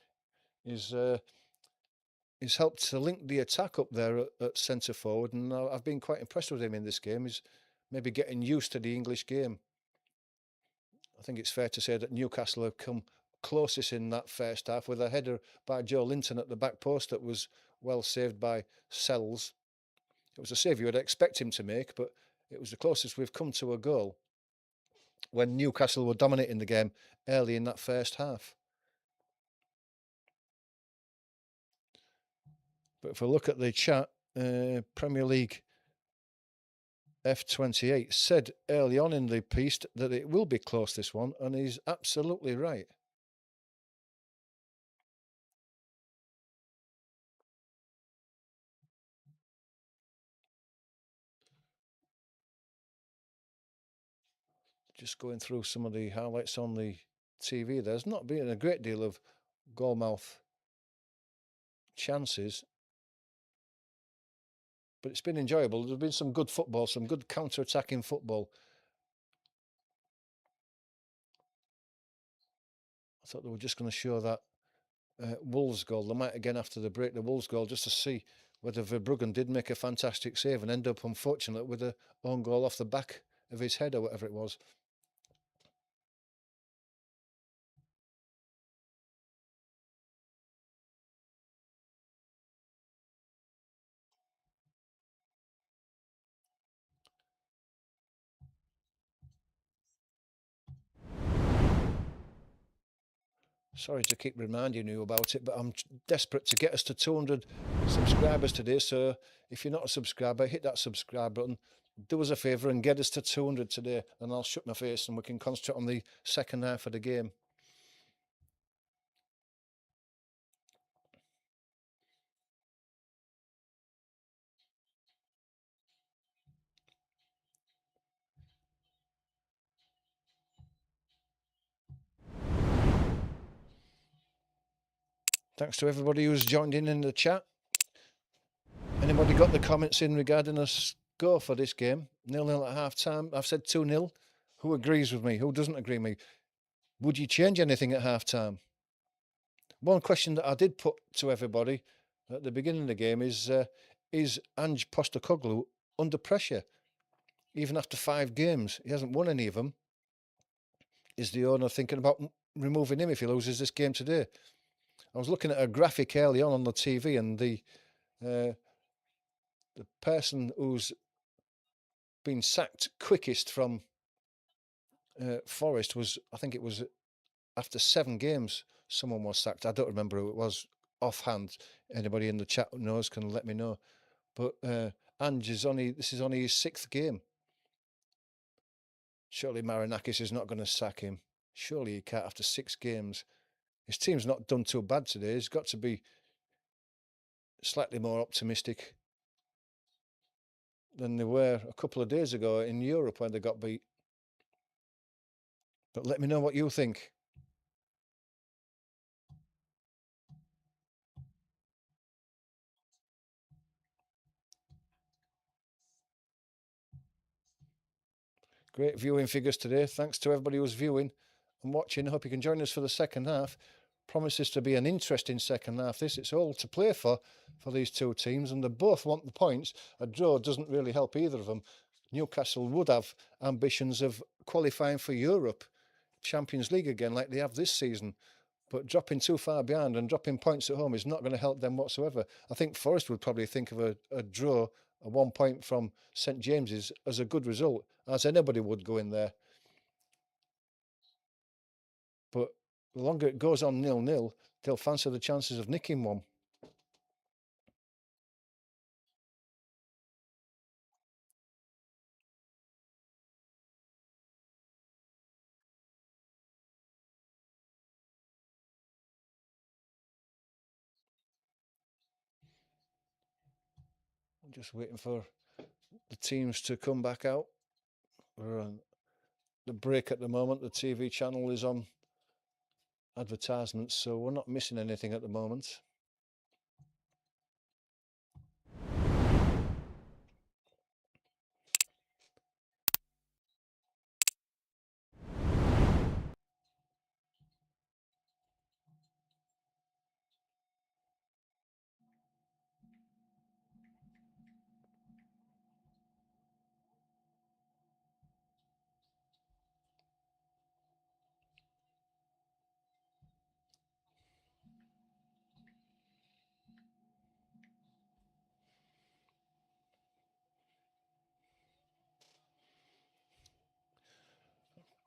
helped to link the attack up there at centre forward. And I've been quite impressed with him in this game. He's maybe getting used to the English game. I think it's fair to say that Newcastle have come closest in that first half with a header by Joe Linton at the back post that was well saved by Sells. It was a save you would expect him to make, but it was the closest we've come to a goal when Newcastle were dominating the game early in that first half. But if we look at the chat, Premier League F28 said early on in the piece that it will be close, this one, and he's absolutely right. Just going through some of the highlights on the TV, there's not been a great deal of goalmouth chances, but it's been enjoyable. There's been some good football, some good counter-attacking football. I thought they were just going to show that Wolves goal. They might again after the break, the Wolves goal, just to see whether Verbruggen did make a fantastic save and end up, unfortunately, with a own goal off the back of his head or whatever it was. Sorry to keep reminding you about it, but I'm desperate to get us to 200 subscribers today. So if you're not a subscriber, hit that subscribe button. Do us a favour and get us to 200 today, and I'll shut my face and we can concentrate on the second half of the game. Thanks to everybody who's joined in the chat. Anybody got the comments in regarding a score for this game? 0-0 at half time. I've said 2-0. Who agrees with me? Who doesn't agree with me? Would you change anything at half time? One question that I did put to everybody at the beginning of the game is Ange Postecoglou under pressure? Even after 5 games, he hasn't won any of them. Is the owner thinking about removing him if he loses this game today? I was looking at a graphic early on the TV, and the person who's been sacked quickest from Forest was, I think it was after 7 games, someone was sacked. I don't remember who it was offhand. Anybody in the chat knows can let me know. But Ange this is only his 6th game. Surely Marinakis is not going to sack him. Surely he can't after 6 games. His team's not done too bad today. He's got to be slightly more optimistic than they were a couple of days ago in Europe when they got beat. But let me know what you think. Great viewing figures today. Thanks to everybody who's viewing and watching. I hope you can join us for the second half. Promises to be an interesting second half. It's all to play for these two teams, and they both want the points. A draw doesn't really help either of them. Newcastle would have ambitions of qualifying for Europe, Champions League again, like they have this season. But dropping too far behind and dropping points at home is not going to help them whatsoever. I think Forest would probably think of a draw, a 1 point from St James's, as a good result, as anybody would go in there. But the longer it goes on 0-0, they'll fancy the chances of nicking one. I'm just waiting for the teams to come back out. We're on the break at the moment. The TV channel is on advertisements, so we're not missing anything at the moment.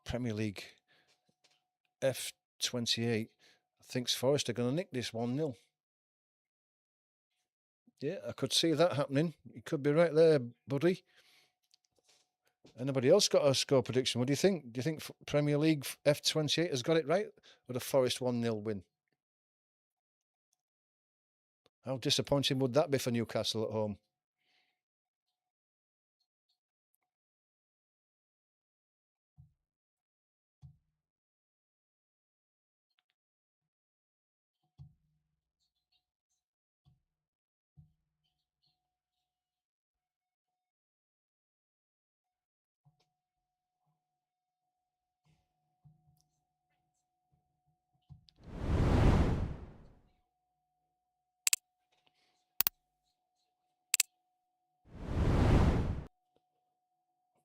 Premier League F28 thinks Forest are going to nick this 1-0. Yeah, I could see that happening. You could be right there, buddy. Anybody else got a score prediction? What do you think? Do you think Premier League F28 has got it right? Or the Forest 1-0 win? How disappointing would that be for Newcastle at home?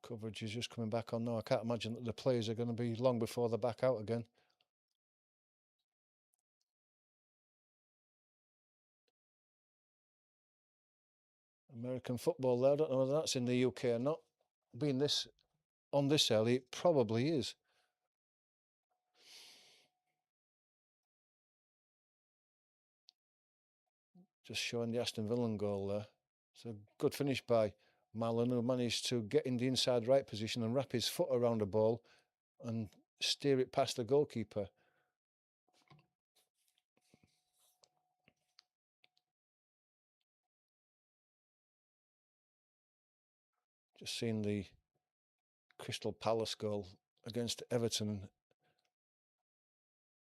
Coverage is just coming back on now. I can't imagine that the players are going to be long before they're back out again. American football there. I don't know whether that's in the UK or not. Being this on this early, it probably is. Just showing the Aston Villa goal there. It's a good finish by Malin, who managed to get in the inside right position and wrap his foot around the ball and steer it past the goalkeeper. Just seen the Crystal Palace goal against Everton.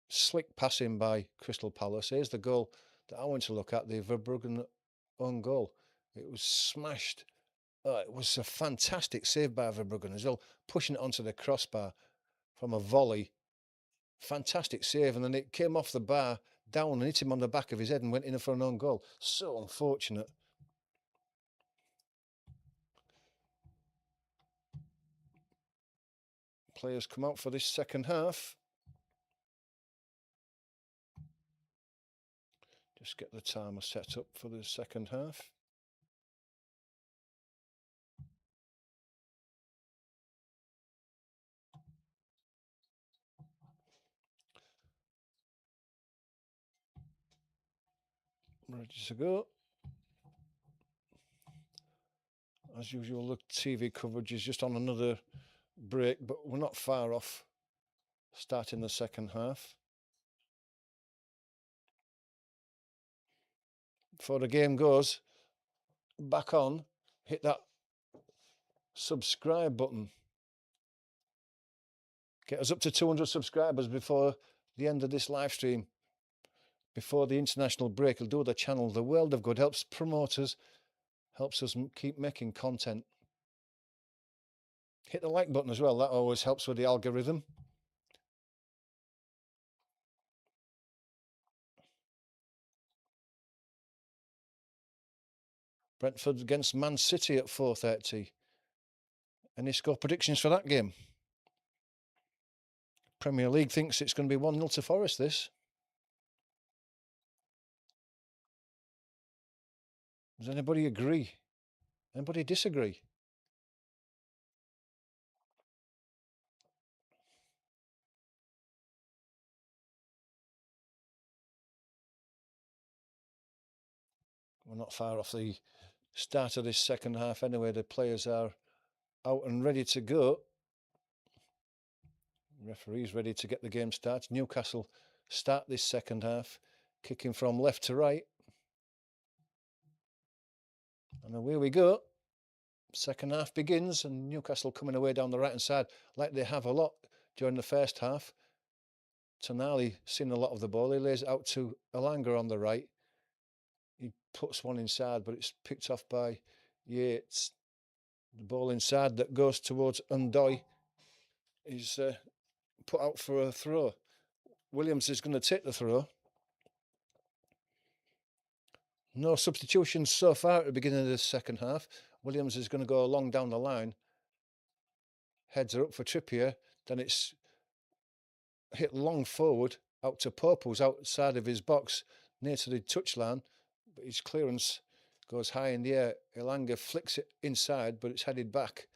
Slick passing by Crystal Palace. Here's the goal that I want to look at, the Verbruggen own goal. It was smashed. It was a fantastic save by Verbruggen as well, pushing it onto the crossbar from a volley. Fantastic save, and then it came off the bar down and hit him on the back of his head and went in for an own goal. So unfortunate. Players come out for this second half. Just get the timer set up for the second half. Ready to go. As usual, the TV coverage is just on another break, but we're not far off starting the second half. Before the game goes back on, hit that subscribe button. Get us up to 200 subscribers before the end of this live stream. Before the international break, it'll do the channel the world of good, helps promoters, helps us keep making content. Hit the like button as well, that always helps with the algorithm. Brentford against Man City at 4:30. Any score predictions for that game? Premier League thinks it's going to be 1-0 to Forest, this. Does anybody agree? Anybody disagree? We're not far off the start of this second half anyway. The players are out and ready to go. Referee's ready to get the game started. Newcastle start this second half, kicking from left to right. And away we go. Second half begins, and Newcastle coming away down the right-hand side like they have a lot during the first half. Tonali seen a lot of the ball. He lays it out to Elanga on the right. He puts one inside, but it's picked off by Yates. The ball inside that goes towards Undoy is put out for a throw. Williams is going to take the throw. No substitutions so far at the beginning of the second half. Williams is going to go along down the line. Heads are up for Trippier. Then it's hit long forward out to Pope, who's outside of his box near to the touchline. But his clearance goes high in the air. Elanga flicks it inside, but it's headed back.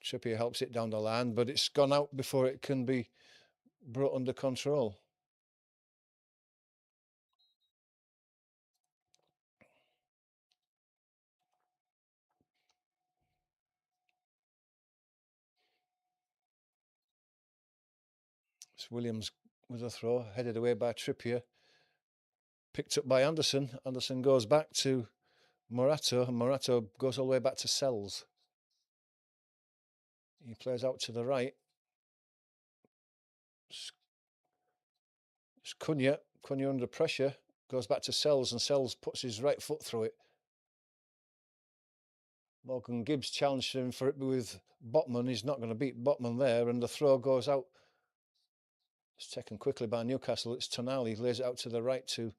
Trippier helps it down the line, but it's gone out before it can be brought under control. It's Williams with a throw, headed away by Trippier. Picked up by Anderson. Anderson goes back to Morato, and Morato goes all the way back to Sells. He plays out to the right. It's Cunha under pressure, goes back to Sells, and Sells puts his right foot through it. Morgan Gibbs challenged him for it with Botman. He's not going to beat Botman there, and the throw goes out. It's taken quickly by Newcastle. It's Tonali, lays it out to the right to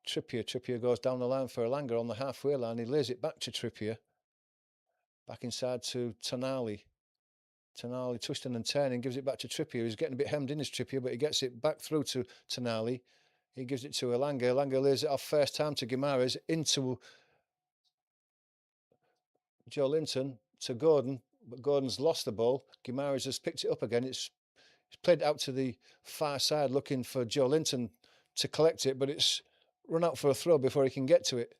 Trippier. Trippier goes down the line for Elanga on the halfway line. He lays it back to Trippier. Back inside to Tonali. Tonali twisting and turning, gives it back to Trippier. He's getting a bit hemmed in as Trippier, but he gets it back through to Tonali. He gives it to Elanga. Elanga lays it off first time to Guimaraes into Joe Linton to Gordon, but Gordon's lost the ball. Guimaraes has picked it up again. It's played out to the far side looking for Joe Linton to collect it, but it's run out for a throw before he can get to it.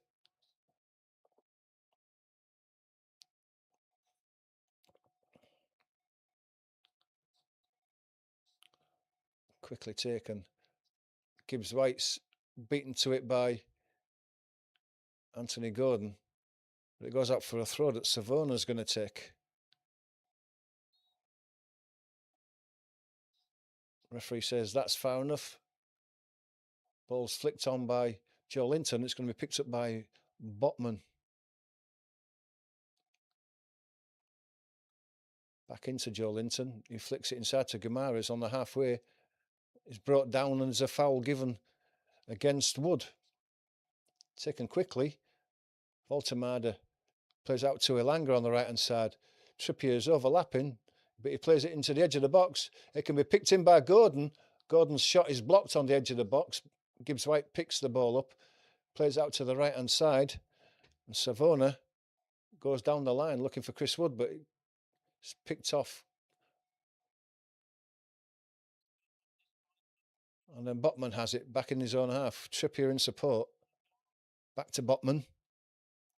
Quickly taken. Gibbs White's beaten to it by Anthony Gordon. But it goes out for a throw that Savona's going to take. Referee says that's far enough. Ball's flicked on by Joe Linton. It's going to be picked up by Botman. Back into Joe Linton. He flicks it inside to Guimaraes on the halfway. It's brought down and there's a foul given against Wood. Taken quickly. Voltemada plays out to Elanga on the right-hand side. Trippier's overlapping, but he plays it into the edge of the box. It can be picked in by Gordon. Gordon's shot is blocked on the edge of the box. Gibbs White picks the ball up, plays out to the right-hand side. And Savona goes down the line looking for Chris Wood, but it's picked off. And then Botman has it back in his own half. Trippier in support. Back to Botman.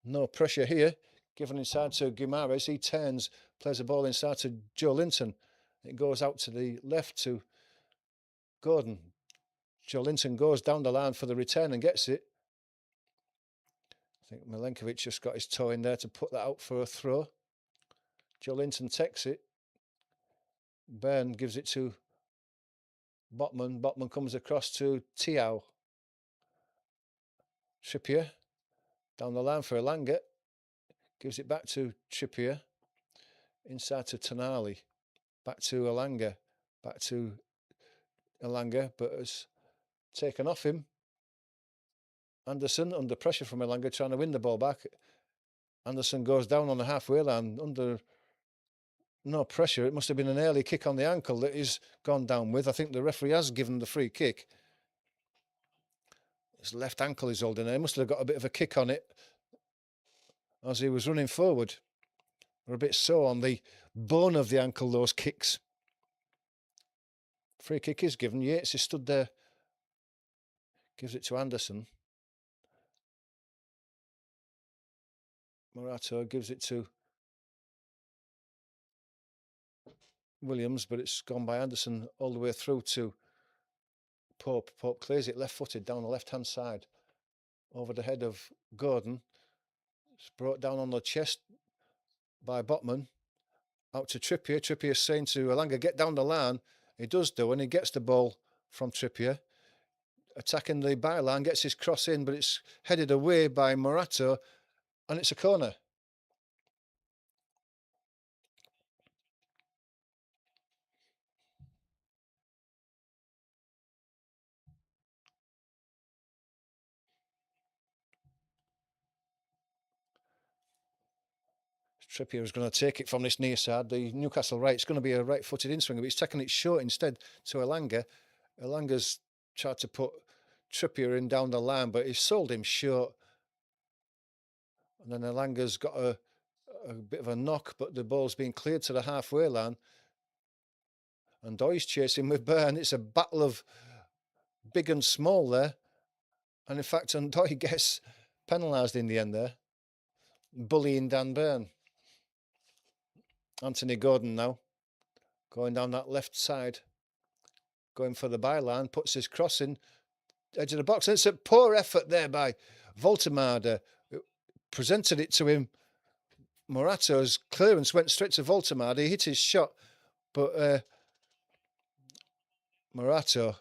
No pressure here. Given inside to Guimaraes. He turns, plays the ball inside to Joe Linton. It goes out to the left to Gordon. Joe Linton goes down the line for the return and gets it. I think Milenkovic just got his toe in there to put that out for a throw. Joe Linton takes it. Byrne gives it to Botman. Botman comes across to Tiao. Trippier down the line for Elanga. Gives it back to Trippier. Inside to Tonali. Back to Elanga. Back to Elanga, but has taken off him. Anderson under pressure from Elanga, trying to win the ball back. Anderson goes down on the halfway line under no pressure. It must have been an early kick on the ankle that he's gone down with. I think the referee has given the free kick. His left ankle is holding there. He must have got a bit of a kick on it as he was running forward. They're a bit sore on the bone of the ankle, those kicks. Free kick is given. Yates is stood there. Gives it to Anderson. Morato gives it to Williams, but it's gone by Anderson all the way through to Pope. Pope clears it left-footed down the left-hand side over the head of Gordon. It's brought down on the chest by Botman. Out to Trippier. Trippier saying to Elanga, get down the line. He does do, and he gets the ball from Trippier. Attacking the byline, gets his cross in, but it's headed away by Morato, and it's a corner. Trippier is going to take it from this near side. The Newcastle right, it's going to be a right-footed in-swinger, but he's taking it short instead to Elanga. Elanga's tried to put Trippier in down the line, but he's sold him short. And then Elanga's got a bit of a knock, but the ball's been cleared to the halfway line. And Doy's chasing with Byrne. It's a battle of big and small there. And in fact, Doy gets penalised in the end there. Bullying Dan Byrne. Anthony Gordon now. Going down that left side. Going for the byline. Puts his cross in. Edge of the box. And it's a poor effort there by Voltemade. Presented it to him. Morato's clearance went straight to Voltemade. He hit his shot. But Morato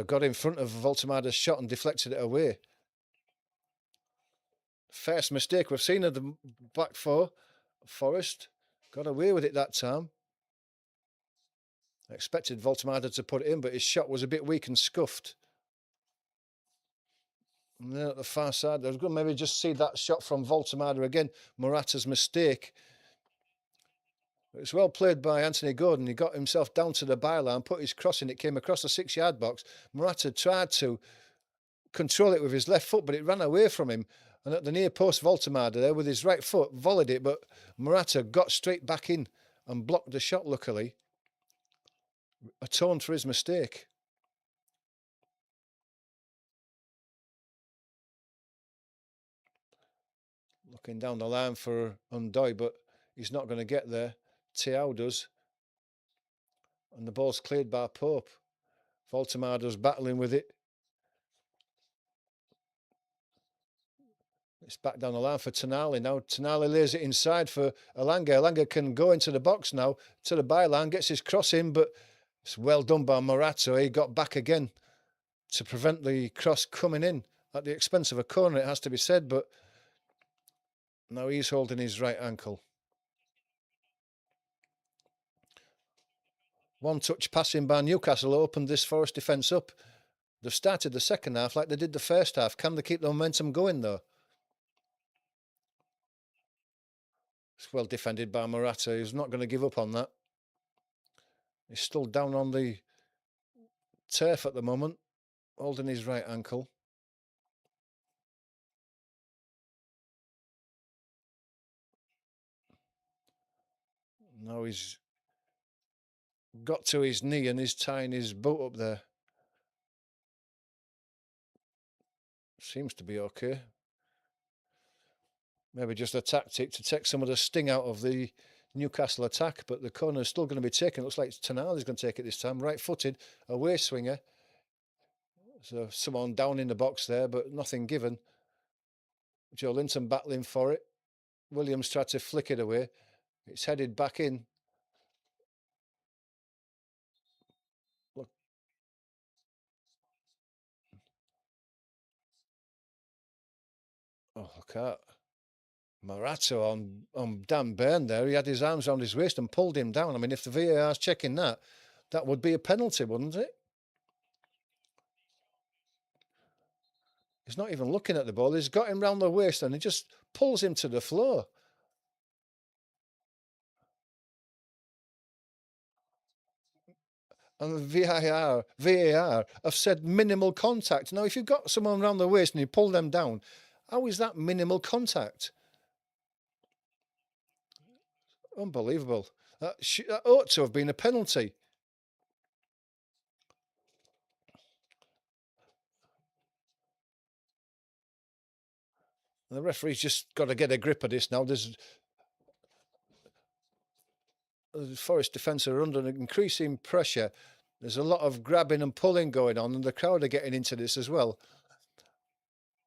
got in front of Voltemade's shot and deflected it away. First mistake we've seen of the back four. Forrest got away with it that time. I expected Voltemade to put it in, but his shot was a bit weak and scuffed. And then at the far side, I was going to maybe just see that shot from Voltemade again. Morata's mistake. It's well played by Anthony Gordon. He got himself down to the byline, put his cross in. It came across the 6-yard box. Morata tried to control it with his left foot, but it ran away from him. And at the near post, Voltemade there with his right foot volleyed it, but Morata got straight back in and blocked the shot, luckily. Atoned for his mistake. Looking down the line for Undoy, but he's not going to get there. Tiao does. And the ball's cleared by Pope. Voltemade's battling with it. It's back down the line for Tonali now. Tonali lays it inside for Elanga. Elanga can go into the box now to the byline, gets his cross in, but it's well done by Morato. He got back again to prevent the cross coming in at the expense of a corner, it has to be said, but now he's holding his right ankle. One touch passing by Newcastle opened this Forest defence up. They've started the second half like they did the first half. Can they keep the momentum going though? It's well defended by Morata. He's not going to give up on that. He's still down on the turf at the moment, holding his right ankle. Now he's got to his knee and he's tying his boot up there. Seems to be okay. Maybe just a tactic to take some of the sting out of the Newcastle attack, but the corner is still going to be taken. It looks like Tonali's going to take it this time. Right-footed, away swinger. So someone down in the box there, but nothing given. Joe Linton battling for it. Williams tried to flick it away. It's headed back in. Look. Oh, look at Morato on Dan Burn there. He had his arms around his waist and pulled him down. I mean, if the VAR's checking that, that would be a penalty, wouldn't it? He's not even looking at the ball. He's got him round the waist and he just pulls him to the floor. And the VAR have said minimal contact. Now, if you've got someone around the waist and you pull them down, how is that minimal contact? Unbelievable. That ought to have been a penalty. The referee's just got to get a grip of this now. The Forest defence are under increasing pressure. There's a lot of grabbing and pulling going on, and the crowd are getting into this as well.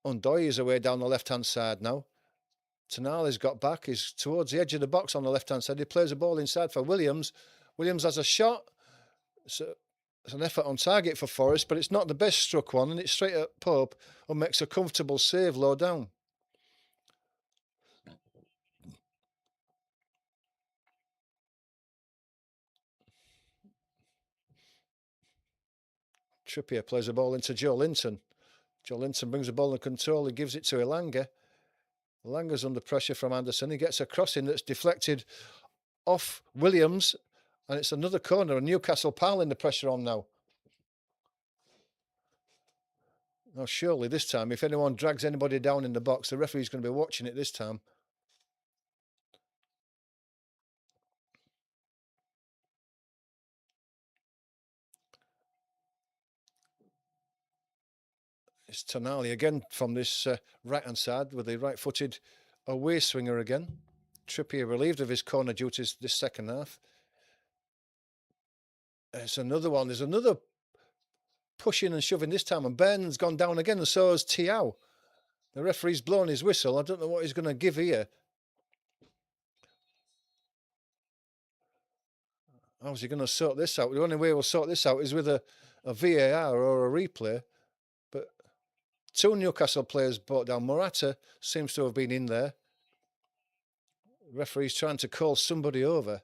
Undoy is away down the left-hand side now. Tonali's got back. He's towards the edge of the box on the left-hand side. He plays a ball inside for Williams. Williams has a shot. So it's an effort on target for Forest, but it's not the best struck one, and it's straight at Pope, who makes a comfortable save low down. Trippier plays a ball into Joe Linton. Joe Linton brings the ball in control. He gives it to Elanga. Elanga's under pressure from Anderson. He gets a crossing that's deflected off Williams, and it's another corner, and Newcastle piling the pressure on now. Now, surely this time, if anyone drags anybody down in the box, the referee's going to be watching it this time. It's Tonali again from this right-hand side with the right-footed away swinger again. Trippier relieved of his corner duties this second half. There's another one. There's another pushing and shoving this time, and Burn's gone down again, and so has Tiao. The referee's blown his whistle. I don't know what he's going to give here. How's he going to sort this out? The only way we'll sort this out is with a VAR or a replay. But two Newcastle players brought down. Morata seems to have been in there. The referee's trying to call somebody over.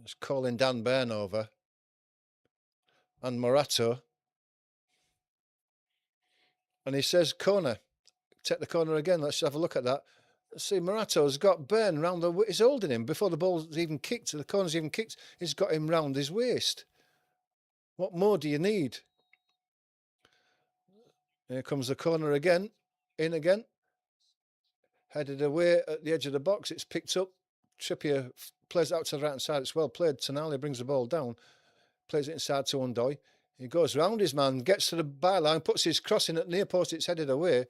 He's calling Dan Burn over. And Morato. And he says, corner. Take the corner again. Let's have a look at that. See, Morato's got Burn round the... He's holding him before the ball's even kicked. The corner's even kicked. He's got him round his waist. What more do you need? Here comes the corner again. In again. Headed away at the edge of the box. It's picked up. Trippier plays it out to the right-hand side. It's well played. Tonali brings the ball down. Plays it inside to Undoy. He goes round his man, gets to the byline, puts his cross in at near post. It's headed away.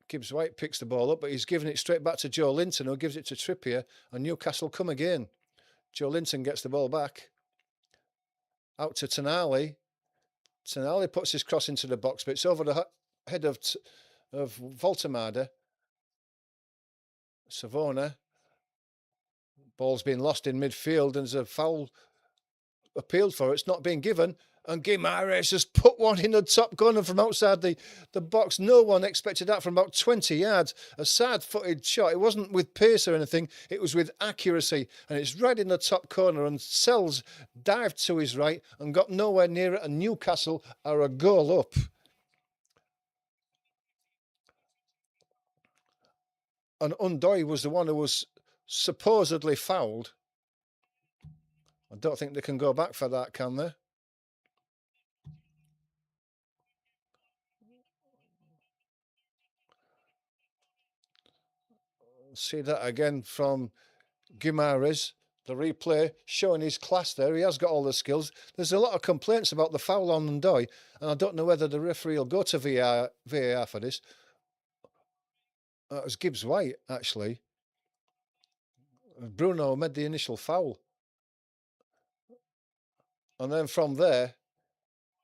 Gibbs White picks the ball up, but he's giving it straight back to Joe Linton, who gives it to Trippier, and Newcastle come again. Joe Linton gets the ball back. Out to Tonali. Tonali puts his cross into the box, but it's over the head of Voltemade. Savona. Ball's been lost in midfield, and there's a foul appealed for. It's not being given. And Guimaraes has put one in the top corner from outside the box. No one expected that from about 20 yards. A sad-footed shot. It wasn't with pace or anything. It was with accuracy. And it's right in the top corner. And Sells dived to his right and got nowhere near it. And Newcastle are a goal up. And Undoy was the one who was supposedly fouled. I don't think they can go back for that, can they? See that again from Guimaraes. The replay showing his class there. He has got all the skills. There's a lot of complaints about the foul on Ndoye, and I don't know whether the referee will go to VAR for this. It was Gibbs White, actually. Bruno made the initial foul. And then from there,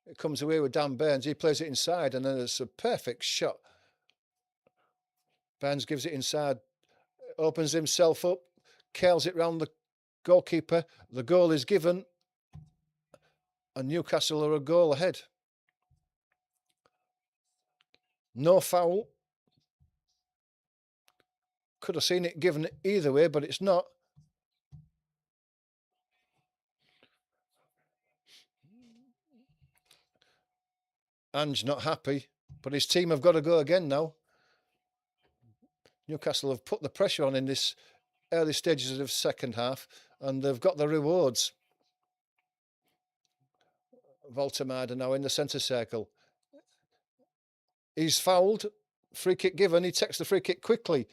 it comes away with Dan Burns. He plays it inside, and then it's a perfect shot. Burns gives it inside, opens himself up, curls it round the goalkeeper. The goal is given, and Newcastle are a goal ahead. No foul. Could have seen it given either way, but it's not. Ange not happy, but his team have got to go again now. Newcastle have put the pressure on in this early stages of the second half, and they've got the rewards. Voltemade now in the centre circle. He's fouled. Free kick given. He takes the free kick quickly.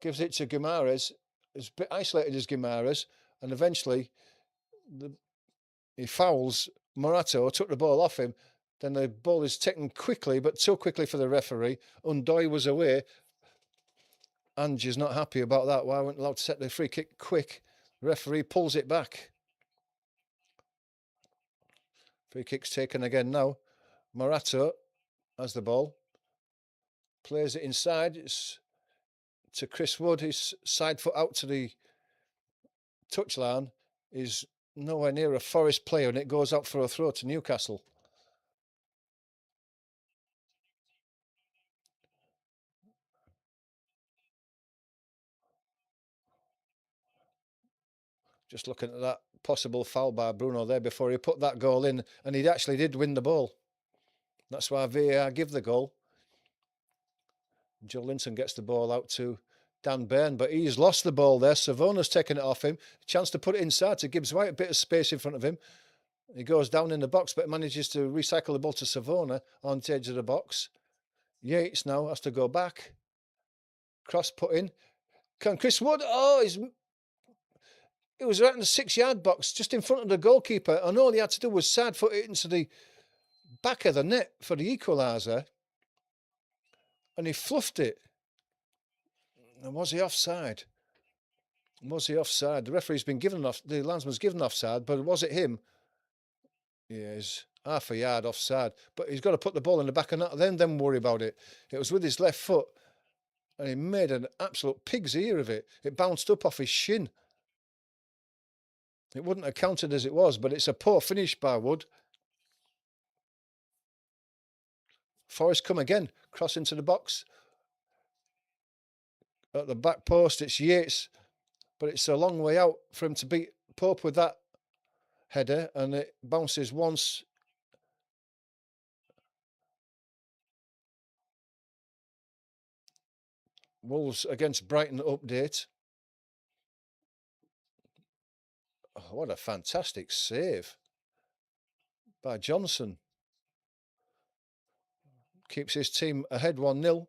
Gives it to Guimaraes. It's a bit isolated as Guimaraes, and eventually he fouls Morato, took the ball off him. Then the ball is taken quickly, but too quickly for the referee. Ndoye was away. Ange is not happy about that. Why weren't allowed to set the free kick quick? The referee pulls it back. Free kick's taken again now. Morato has the ball. Plays it inside. It's to Chris Wood. His side foot out to the touchline is nowhere near a Forest player, and it goes out for a throw to Newcastle. Just looking at that possible foul by Bruno there before he put that goal in, and he actually did win the ball. That's why VAR give the goal. Joe Linton gets the ball out to Dan Burn, but he's lost the ball there. Savona's taken it off him. Chance to put it inside to Gibbs White, a bit of space in front of him. He goes down in the box, but manages to recycle the ball to Savona on the edge of the box. Yates now has to go back. Cross put in. Can Chris Wood? Oh, it was right in the 6-yard box, just in front of the goalkeeper, and all he had to do was side foot it into the back of the net for the equaliser, and he fluffed it. And was he offside? Was he offside? The referee's been given off. The linesman's given offside, but was it him? Yeah, he's half a yard offside, but he's got to put the ball in the back of the net, then worry about it. It was with his left foot, and he made an absolute pig's ear of it. It bounced up off his shin. It wouldn't have counted as it was, but it's a poor finish by Wood. Forrest come again, cross into the box. At the back post, it's Yates, but it's a long way out for him to beat Pope with that header, and it bounces once. Wolves against Brighton update. Oh, what a fantastic save by Johnson. Keeps his team ahead 1-0.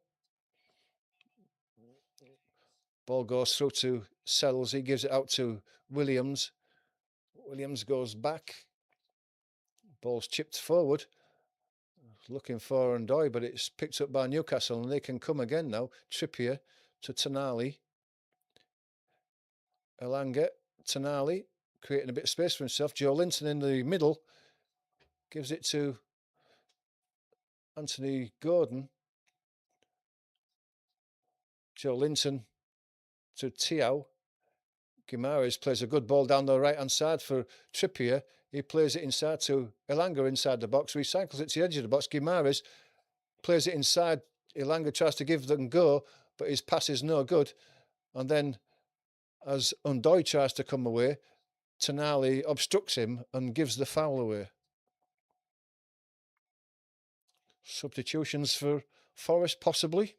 Ball goes through to Sells. He gives it out to Williams. Williams goes back. Ball's chipped forward. Looking for Ndoye, but it's picked up by Newcastle, and they can come again now. Trippier to Tonali. Elanga, Tonali, creating a bit of space for himself. Joe Linton in the middle. Gives it to Anthony Gordon. Joe Linton to Tiao. Guimaraes plays a good ball down the right-hand side for Trippier. He plays it inside to Elanga inside the box. Recycles it to the edge of the box. Guimaraes plays it inside. Elanga tries to give them go, but his pass is no good. And then as Ndoye tries to come away, Tonali obstructs him and gives the foul away. Substitutions for Forest, possibly.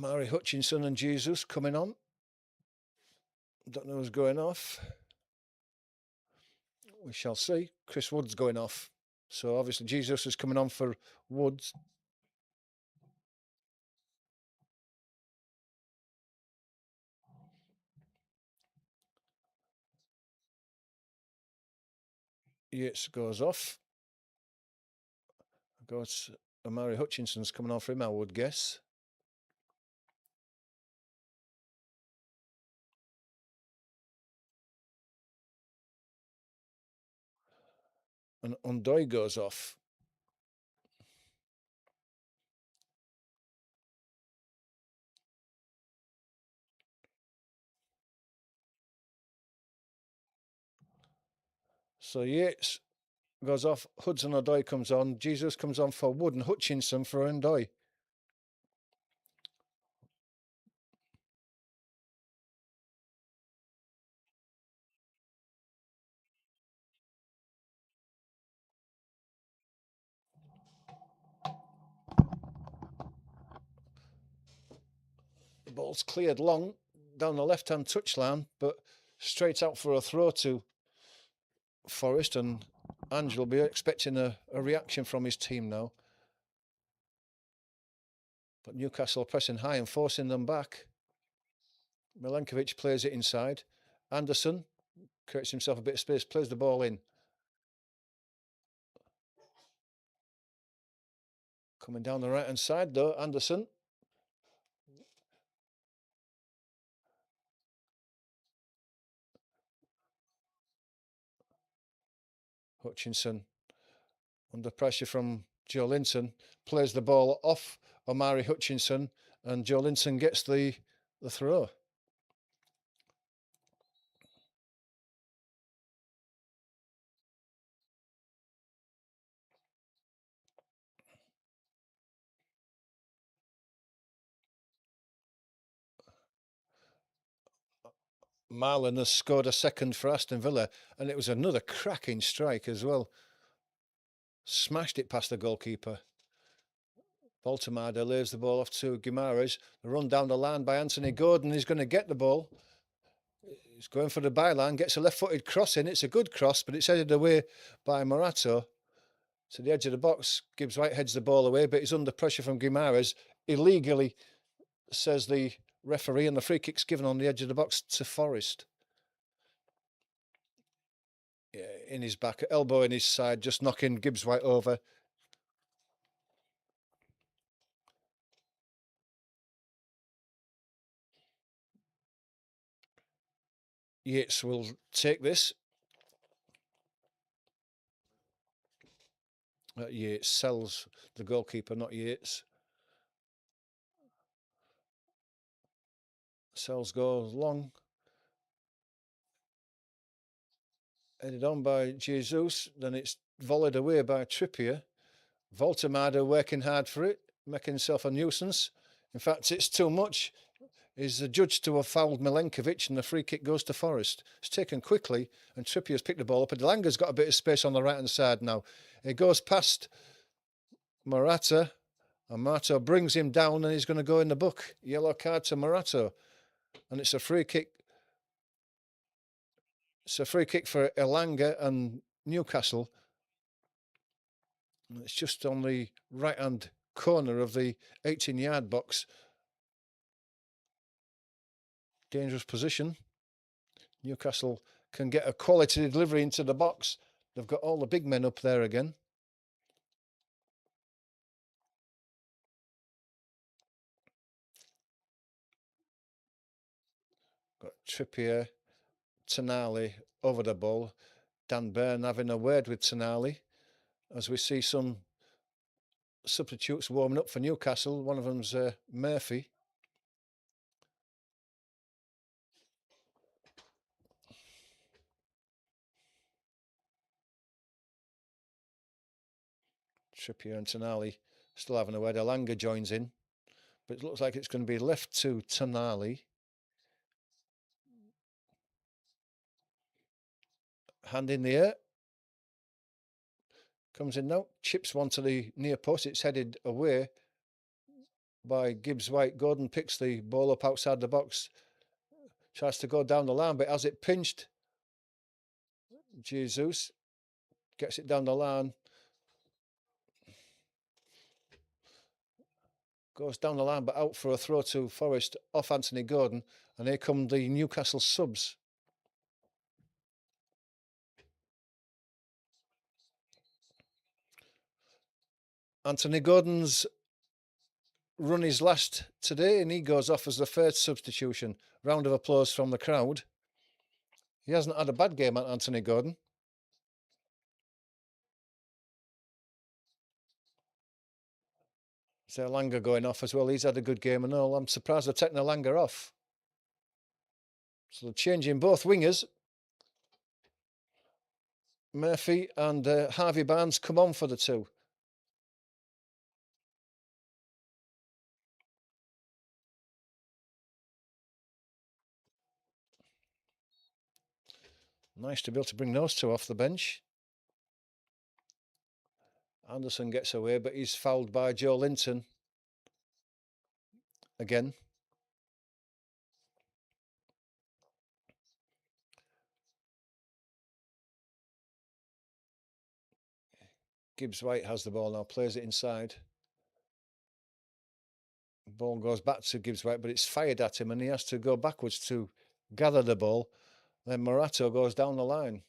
Amari Hutchinson and Jesus coming on. Don't know who's going off. We shall see. Chris Wood's going off. So obviously Jesus is coming on for Woods. Yates goes off. Goes Amari Hutchinson's coming on for him, I would guess. And Undoy goes off. So Yates goes off. Hudson O'Doy comes on. Jesus comes on for Wood and Hutchinson for Undoy. The ball's cleared long down the left-hand touchline, but straight out for a throw to Forest, and Ange will be expecting a reaction from his team now. But Newcastle pressing high and forcing them back. Milenkovic plays it inside. Anderson creates himself a bit of space, plays the ball in. Coming down the right-hand side, though, Anderson. Hutchinson, under pressure from Joe Linton, plays the ball off Amari Hutchinson, and Joe Linton gets the throw. Marlon has scored a second for Aston Villa, and it was another cracking strike as well. Smashed it past the goalkeeper. Baltamada lays the ball off to Guimaraes. The run down the line by Anthony Gordon. He's going to get the ball. He's going for the byline, gets a left-footed cross in. It's a good cross, but it's headed away by Morato to the edge of the box. Gibbs White heads the ball away, but he's under pressure from Guimaraes. Illegally, says the referee, and the free kick's given on the edge of the box to Forest. Yeah, in his back, elbow in his side, just knocking Gibbs White over. Yates will take this. Yates sells the goalkeeper, not Yates. Sells goes long. Headed on by Jesus. Then it's volleyed away by Trippier. Voltamada working hard for it, making himself a nuisance. In fact, it's too much. He's adjudged to have fouled Milenkovic, and the free kick goes to Forest. It's taken quickly, and Trippier's picked the ball up. And Delanga's got a bit of space on the right-hand side now. It goes past Morata, and Morata brings him down, and he's going to go in the book. Yellow card to Morata, and it's a free kick. It's a free kick for Elanga and Newcastle. It's just on the right-hand corner of the 18-yard box. Dangerous position. Newcastle can get a quality delivery into the box. They've got all the big men up there again. Got Trippier, Tonali over the ball. Dan Burn having a word with Tonali as we see some substitutes warming up for Newcastle. One of them's Murphy. Trippier and Tonali still having a word. Elanga joins in, but it looks like it's going to be left to Tonali. Hand in the air. Comes in now, chips one to the near post. It's headed away. by Gibbs-White. Gordon picks the ball up outside the box. Tries to go down the line, but has it pinched. Jesus gets it down the line. Goes down the line, but out for a throw to Forest off Anthony Gordon. And here come the Newcastle subs. Anthony Gordon's run his last today, and he goes off as the first substitution. Round of applause from the crowd. He hasn't had a bad game, Anthony Gordon. So Langer going off as well. He's had a good game and all. I'm surprised they're taking Langer off. So they're changing both wingers. Murphy and Harvey Barnes come on for the two. Nice to be able to bring those two off the bench. Anderson gets away, but he's fouled by Joe Linton. Again. Gibbs-White has the ball now, plays it inside. Ball goes back to Gibbs-White, but it's fired at him and he has to go backwards to gather the ball. Then Morato goes down the line.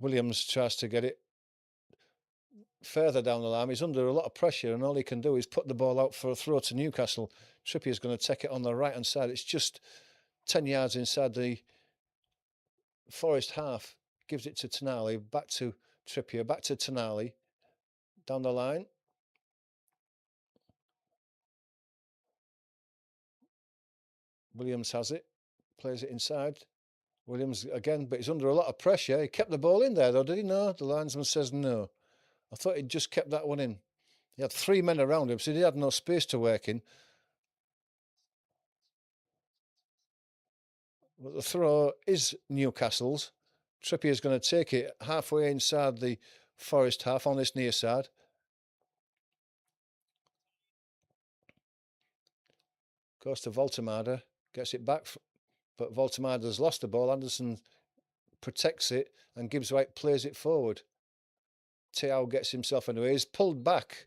Williams tries to get it further down the line. He's under a lot of pressure and all he can do is put the ball out for a throw to Newcastle. Trippier's going to take it on the right-hand side. It's just 10 yards inside the Forest half. Gives it to Tonali, back to Trippier, back to Tonali. Down the line. Williams has it, plays it inside. Williams again, but he's under a lot of pressure. He kept the ball in there though, did he? No, the linesman says no. I thought he'd just kept that one in. He had three men around him, so he had no space to work in. But the throw is Newcastle's. Trippier's going to take it halfway inside the Forest half on this near side. Goes to Voltemada, gets it back, but Voltemada's lost the ball. Anderson protects it and Gibbs-White plays it forward. Thiaw gets himself anyway. He's pulled back.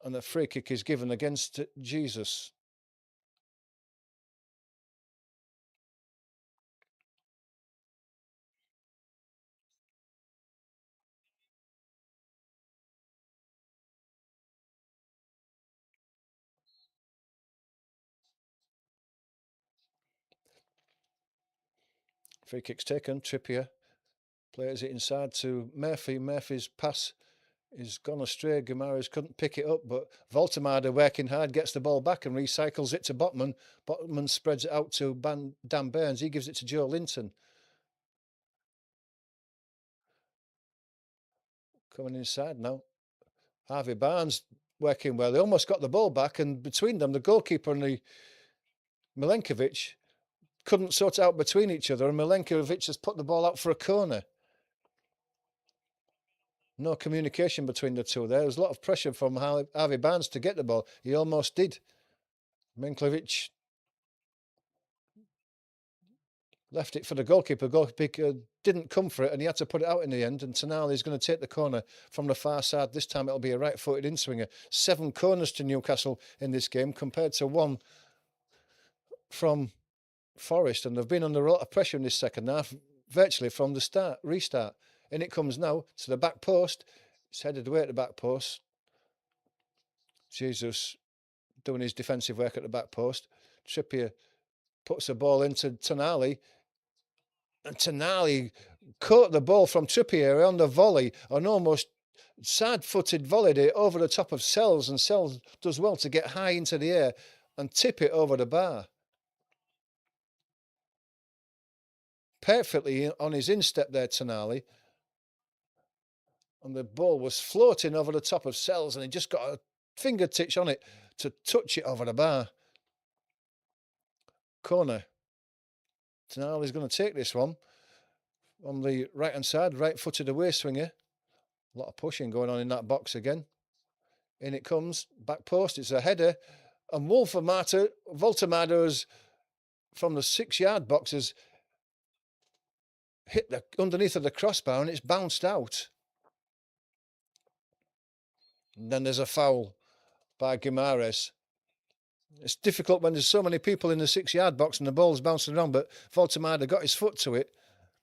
And the free kick is given against Jesus. Free kick's taken. Trippier plays it inside to Murphy. Murphy's pass is gone astray. Guimaraes couldn't pick it up, but Voltemada working hard gets the ball back and recycles it to Botman. Botman spreads it out to Dan Burns. He gives it to Joe Linton. Coming inside now. Harvey Barnes working well. They almost got the ball back, and between them, the goalkeeper and the Milenkovic couldn't sort it out between each other, and Milenkovic has put the ball out for a corner. No communication between the two there. There's a lot of pressure from Harvey Barnes to get the ball. He almost did. Milenkovic left it for the goalkeeper. Goalkeeper didn't come for it, and he had to put it out in the end. And Tonali is going to take the corner from the far side. This time it'll be a right-footed in-swinger. 7 corners to Newcastle in this game compared to 1 from Forest, and they've been under a lot of pressure in this second half, virtually from the restart. And it comes now to the back post. It's headed away at the back post. Jesus doing his defensive work at the back post. Trippier puts the ball into Tonali, and Tonali caught the ball from Trippier on the volley, an almost side-footed volley over the top of Sells, and Sells does well to get high into the air and tip it over the bar. Perfectly on his instep there, Tonali. And the ball was floating over the top of Sells, and he just got a fingertip on it to touch it over the bar. Corner. Tonali's going to take this one on the right-hand side, right-footed away swinger. A lot of pushing going on in that box again. In it comes, back post, it's a header. And Voltemada's from the 6-yard box has hit the underneath of the crossbar and it's bounced out. And then there's a foul by Guimaraes. It's difficult when there's so many people in the 6-yard box and the ball's bouncing around, but Voltemada got his foot to it,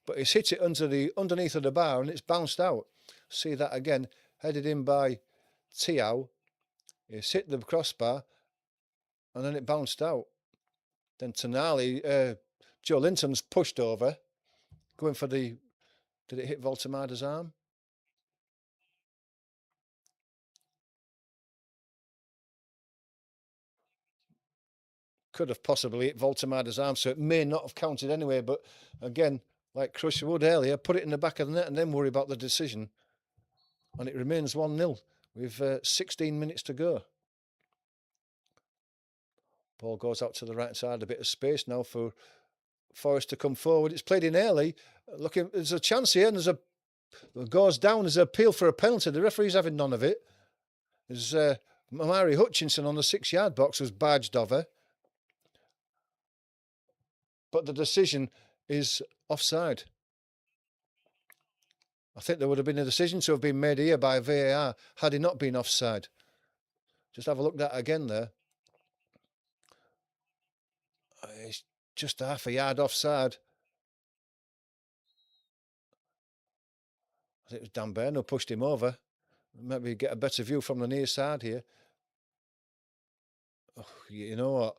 but he's hit it underneath of the bar and it's bounced out. See that again, headed in by Tiao. He's hit the crossbar and then it bounced out. Then Tonali, Joe Linton's pushed over, going for the... Did it hit Voltemada's arm? Could have possibly hit Voltemada's arm, so it may not have counted anyway. But again, like Crusher would earlier, put it in the back of the net and then worry about the decision. And it remains 1-0 with 16 minutes to go. Ball goes out to the right side, a bit of space now for Forest to come forward. It's played in early. Looking, there's a chance here, and it goes down. There's an appeal for a penalty. The referee's having none of it. There's Mamari Hutchinson on the 6-yard box was barged over. But the decision is offside. I think there would have been a decision to have been made here by VAR had he not been offside. Just have a look at that again there. It's just half a yard offside. I think it was Dan Byrne who pushed him over. Maybe get a better view from the near side here. Oh, you know what?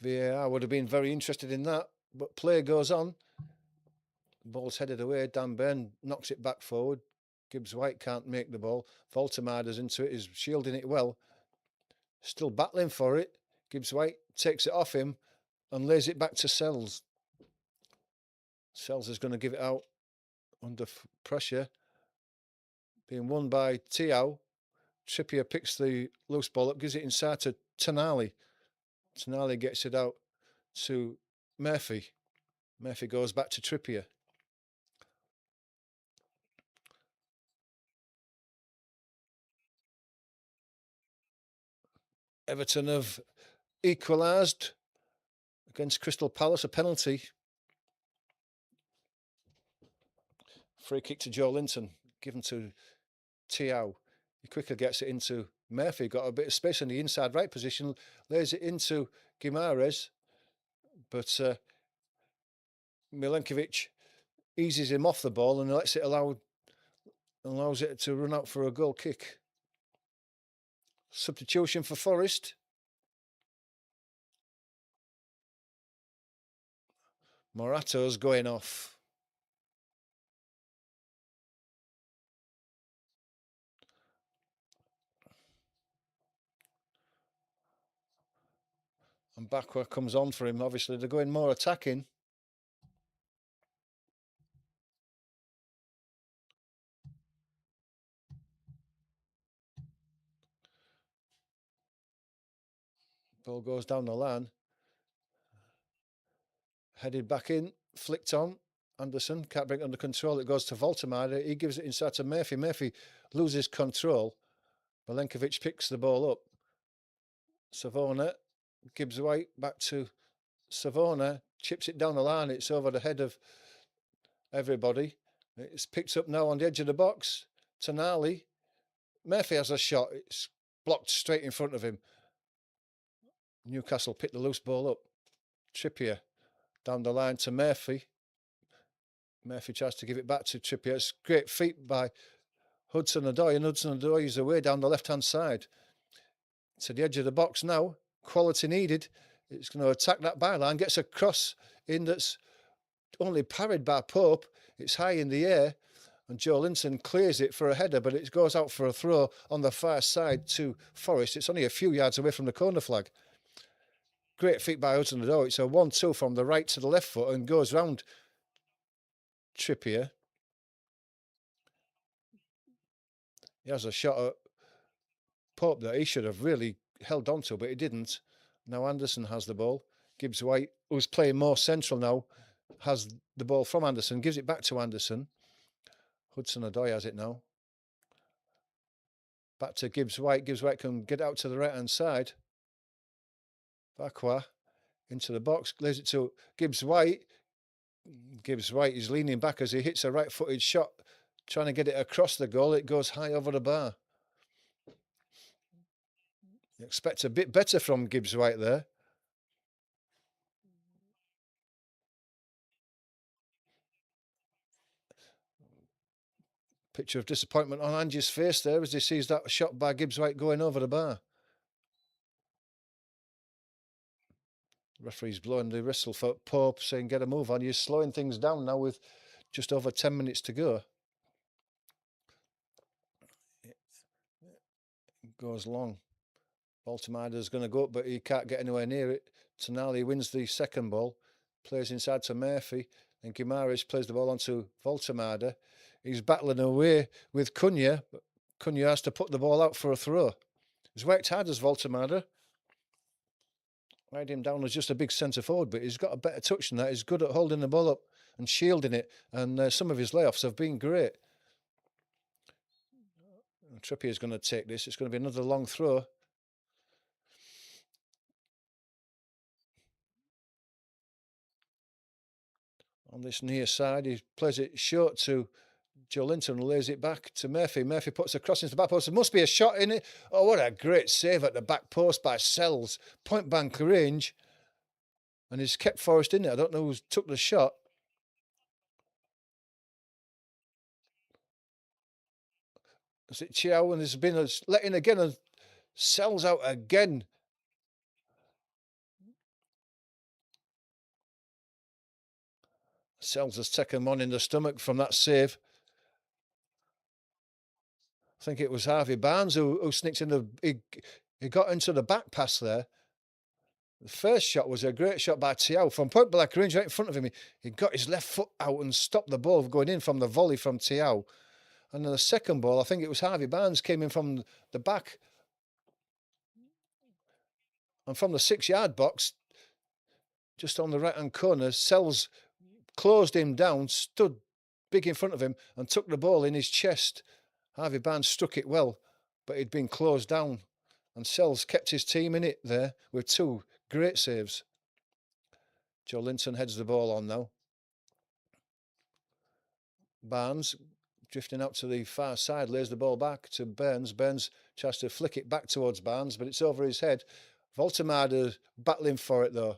VAR would have been very interested in that, but play goes on. Ball's headed away. Dan Byrne knocks it back forward. Gibbs White can't make the ball. Voltemada's into it. He's shielding it well. Still battling for it. Gibbs White takes it off him and lays it back to Sells. Sells is going to give it out under pressure. Being won by Tiao. Trippier picks the loose ball up, gives it inside to Tonali. Tonali gets it out to Murphy. Murphy goes back to Trippier. Everton have equalised against Crystal Palace, a penalty. Free kick to Joe Linton, given to Tiao. He quickly gets it into Murphy, got a bit of space in the inside right position, lays it into Guimaraes, but Milenkovic eases him off the ball and lets it allows it to run out for a goal kick. Substitution for Forest. Morato's going off. And Bakwa comes on for him. Obviously, they're going more attacking. Ball goes down the line. Headed back in, flicked on. Anderson can't bring it under control. It goes to Voltemada. He gives it inside to Murphy. Murphy loses control. Milenkovic picks the ball up. Savona, Gibbs White back to Savona, chips it down the line. It's over the head of everybody. It's picked up now on the edge of the box. Tonali. Murphy has a shot. It's blocked straight in front of him. Newcastle picked the loose ball up. Trippier down the line to Murphy. Murphy tries to give it back to Trippier. It's great feat by Hudson-Odoi, and Hudson-Odoi is away down the left-hand side. To the edge of the box now. Quality needed. It's going to attack that byline. Gets a cross in that's only parried by Pope. It's high in the air. And Joe Linton clears it for a header, but it goes out for a throw on the far side to Forest. It's only a few yards away from the corner flag. Great feat by Hudson-Odoi. It's a 1-2 from the right to the left foot and goes round Trippier. He has a shot at Pope that he should have really held on to, but he didn't. Now Anderson has the ball. Gibbs White, who's playing more central now, has the ball from Anderson, gives it back to Anderson. Hudson-Odoi has it now. Back to Gibbs-White. Gibbs-White can get out to the right-hand side. Bakwa into the box, lays it to Gibbs-White. Gibbs-White is leaning back as he hits a right-footed shot, trying to get it across the goal. It goes high over the bar. You expect a bit better from Gibbs-White there. Picture of disappointment on Ange's face there as he sees that shot by Gibbs-White going over the bar. Referee's blowing the whistle for Pope, saying get a move on. You're slowing things down now with just over 10 minutes to go. It goes long. Voltemada's going to go up, but he can't get anywhere near it. Tonali wins the second ball, plays inside to Murphy, and Guimaraes plays the ball onto Voltemada. He's battling away with Cunha, but Cunha has to put the ball out for a throw. He's worked hard as Voltemada. Ride him down as just a big centre forward, but he's got a better touch than that. He's good at holding the ball up and shielding it, and some of his layoffs have been great. Trippier's going to take this. It's going to be another long throw. On this near side, he plays it short to Joe Linton, and lays it back to Murphy. Murphy puts a cross into the back post. There must be a shot in it. Oh, what a great save at the back post by Sells. Point blank range. And he's kept Forrest in it. I don't know who took the shot. Is it Chiao? And there's been a let in again, and Sells out again. Sells has taken one in the stomach from that save. I think it was Harvey Barnes who sneaked in the... He got into the back pass there. The first shot was a great shot by Thiaw from point blank range right in front of him. He got his left foot out and stopped the ball going in from the volley from Thiaw. And then the second ball, I think it was Harvey Barnes, came in from the back. And from the 6-yard box, just on the right-hand corner, Sells closed him down, stood big in front of him, and took the ball in his chest. Harvey Barnes struck it well, but he'd been closed down. And Sells kept his team in it there with 2 great saves. Joe Linton heads the ball on now. Barnes drifting out to the far side, lays the ball back to Burns. Burns tries to flick it back towards Barnes, but it's over his head. Voltemada battling for it though.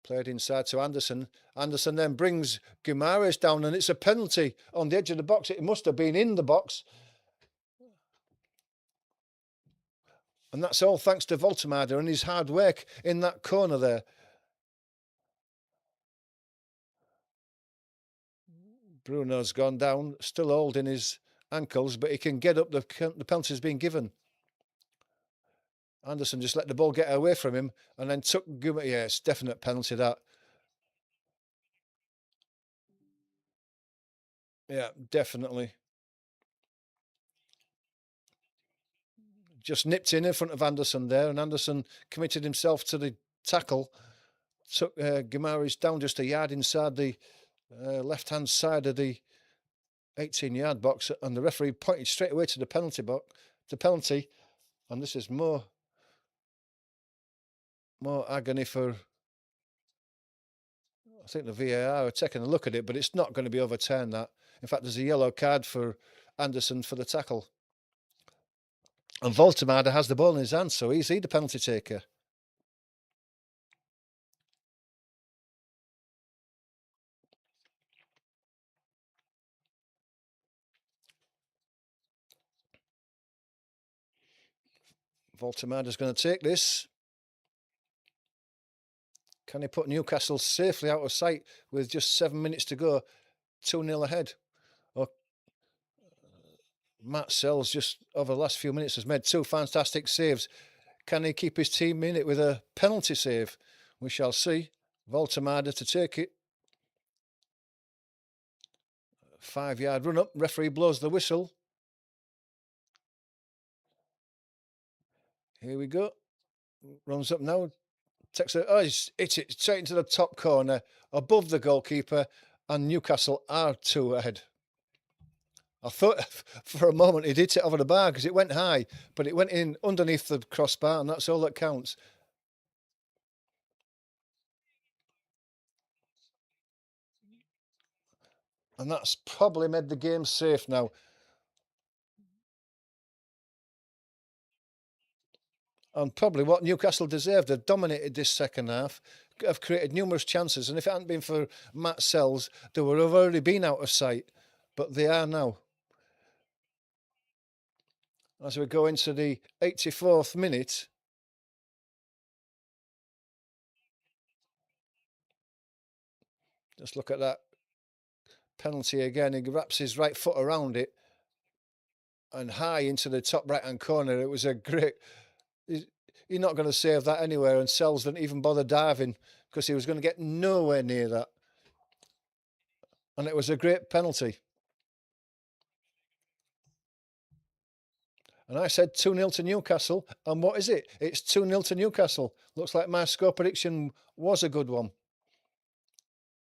Played inside to Anderson. Anderson then brings Guimaraes down, and it's a penalty on the edge of the box. It must have been in the box. And that's all thanks to Voltemada and his hard work in that corner there. Bruno's gone down, still holding his ankles, but he can get up. The penalty's been given. Anderson just let the ball get away from him and then took Guimaraes. Yeah, it's definite penalty, that. Yeah, definitely. Just nipped in front of Anderson there, and Anderson committed himself to the tackle. Took Guimaraes down just a yard inside the left-hand side of the 18-yard box, and the referee pointed straight away to the penalty box, the penalty, and this is more agony for... I think the VAR are taking a look at it, but it's not going to be overturned, that. In fact, there's a yellow card for Anderson for the tackle. And Voltemada has the ball in his hands, so he's the penalty taker. Voltemada's going to take this. Can he put Newcastle safely out of sight with just 7 minutes to go? 2-0 ahead. Or Matt Sells, just over the last few minutes, has made 2 fantastic saves. Can he keep his team in it with a penalty save? We shall see. Voltemada to take it. 5-yard run up. Referee blows the whistle. Here we go. Runs up now He's hit it straight into the top corner, above the goalkeeper, and Newcastle are 2 ahead. I thought for a moment he'd hit it over the bar because it went high, but it went in underneath the crossbar, and that's all that counts. And that's probably made the game safe now. And probably what Newcastle deserved. They've dominated this second half, have created numerous chances, and if it hadn't been for Matt Sells, they would have already been out of sight. But they are now. As we go into the 84th minute, just look at that penalty again. He wraps his right foot around it and high into the top right-hand corner. It was a great... You're not going to save that anywhere, and Sells didn't even bother diving because he was going to get nowhere near that. And it was a great penalty. And I said 2-0 to Newcastle. And what is it? It's 2-0 to Newcastle. Looks like my score prediction was a good one.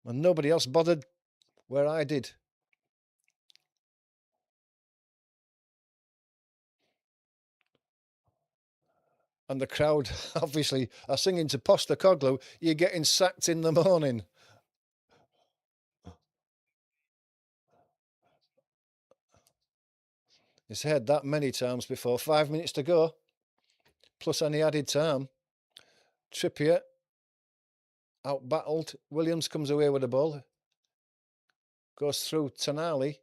And nobody else bothered where I did. And the crowd, obviously, are singing to Postecoglou, "You're getting sacked in the morning." He's heard that many times before. 5 minutes to go, plus any added time. Trippier, out-battled. Williams comes away with the ball. Goes through Tonali.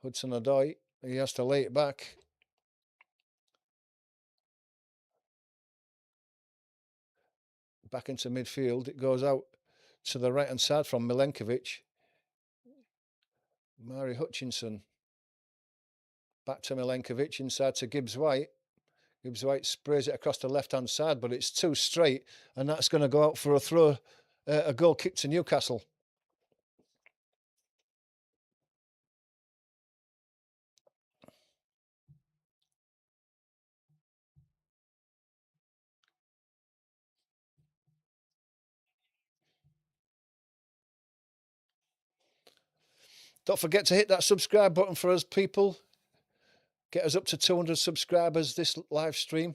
Hudson-Odoi, he has to lay it back. Back into midfield. It goes out to the right-hand side from Milenkovic. Mari Hutchinson. Back to Milenkovic, inside to Gibbs-White. Gibbs-White sprays it across the left-hand side, but it's too straight, and that's going to go out for a throw, a goal kick to Newcastle. Don't forget to hit that subscribe button for us, people. Get us up to 200 subscribers this live stream.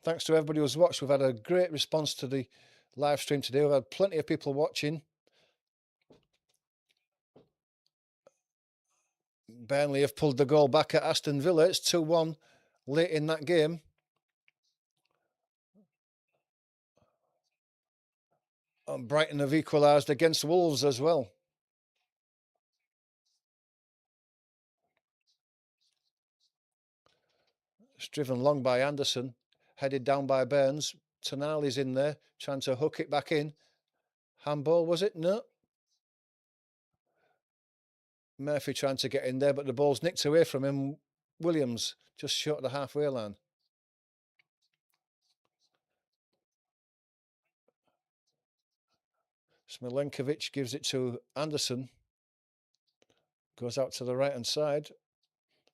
Thanks to everybody who's watched. We've had a great response to the live stream today. We've had plenty of people watching. Burnley have pulled the goal back at Aston Villa. It's 2-1 late in that game. And Brighton have equalised against Wolves as well. It's driven long by Anderson, headed down by Burns. Tonali's in there, trying to hook it back in. Handball, was it? No. Murphy trying to get in there, but the ball's nicked away from him. Williams just short of the halfway line. Smilenkovic gives it to Anderson. Goes out to the right-hand side.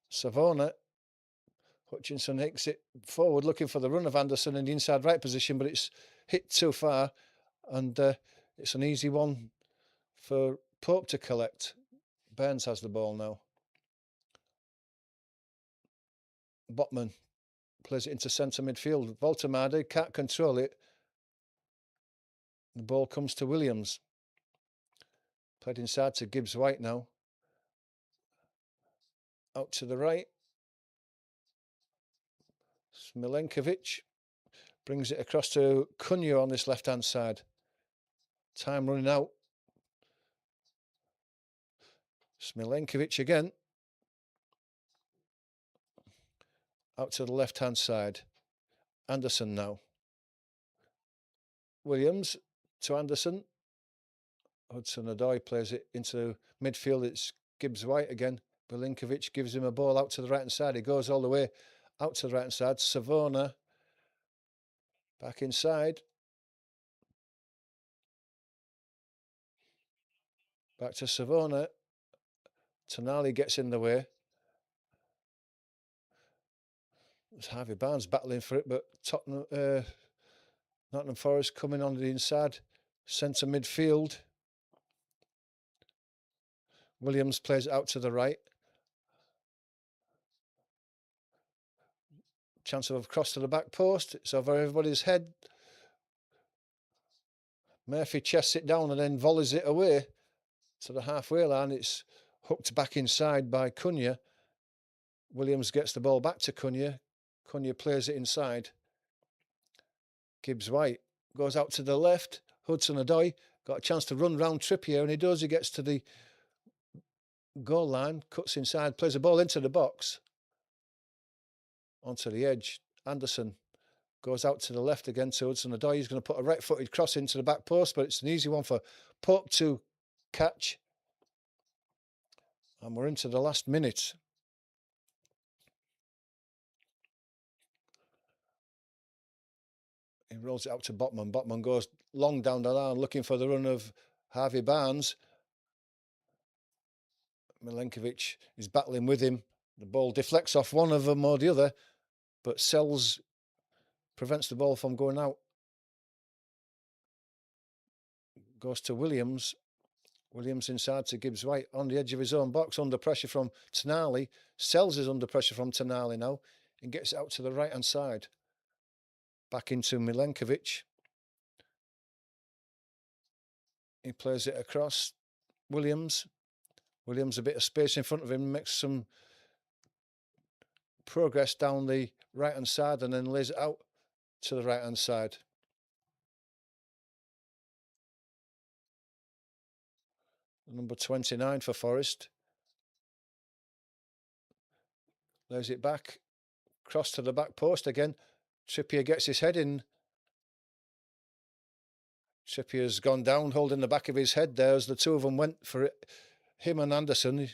Savona. Hutchinson hits it forward, looking for the run of Anderson in the inside right position, but it's hit too far, and it's an easy one for Pope to collect. Burns has the ball now. Botman plays it into centre midfield. Voltemade can't control it. The ball comes to Williams. Played inside to Gibbs-White now. Out to the right. Milenkovic brings it across to Cunha on this left-hand side. Time running out. Smilenkovic again. Out to the left-hand side. Anderson now. Williams to Anderson. Hudson-Odoi plays it into midfield. It's Gibbs-White again. Milenkovic gives him a ball out to the right-hand side. He goes all the way out to the right-hand side. Savona back inside. Back to Savona. Tonali gets in the way. It's Harvey Barnes battling for it, but Nottingham Forest coming on the inside. Centre midfield. Williams plays it out to the right. Chance of a cross to the back post. It's over everybody's head. Murphy chests it down and then volleys it away to the halfway line. It's hooked back inside by Cunha. Williams gets the ball back to Cunha. Cunha plays it inside. Gibbs-White goes out to the left. Hudson-Odoi got a chance to run round Trippier, and he does. He gets to the goal line, cuts inside, plays the ball into the box. Onto the edge. Anderson goes out to the left again to Hudson-Odoi. He's going to put a right-footed cross into the back post, but it's an easy one for Pope to catch. And we're into the last minute. He rolls it out to Botman. Botman goes long down the line looking for the run of Harvey Barnes. Milenkovic is battling with him. The ball deflects off one of them or the other, but Sells prevents the ball from going out. Goes to Williams. Williams inside to Gibbs-White on the edge of his own box, under pressure from Tonali. Sells is under pressure from Tonali now and gets it out to the right-hand side. Back into Milenkovic. He plays it across. Williams a bit of space in front of him, makes some progress down the right-hand side and then lays it out to the right-hand side. Number 29 for Forest. Lays it back. Cross to the back post again. Trippier gets his head in. Trippier's gone down, holding the back of his head there as the two of them went for it. Him and Anderson.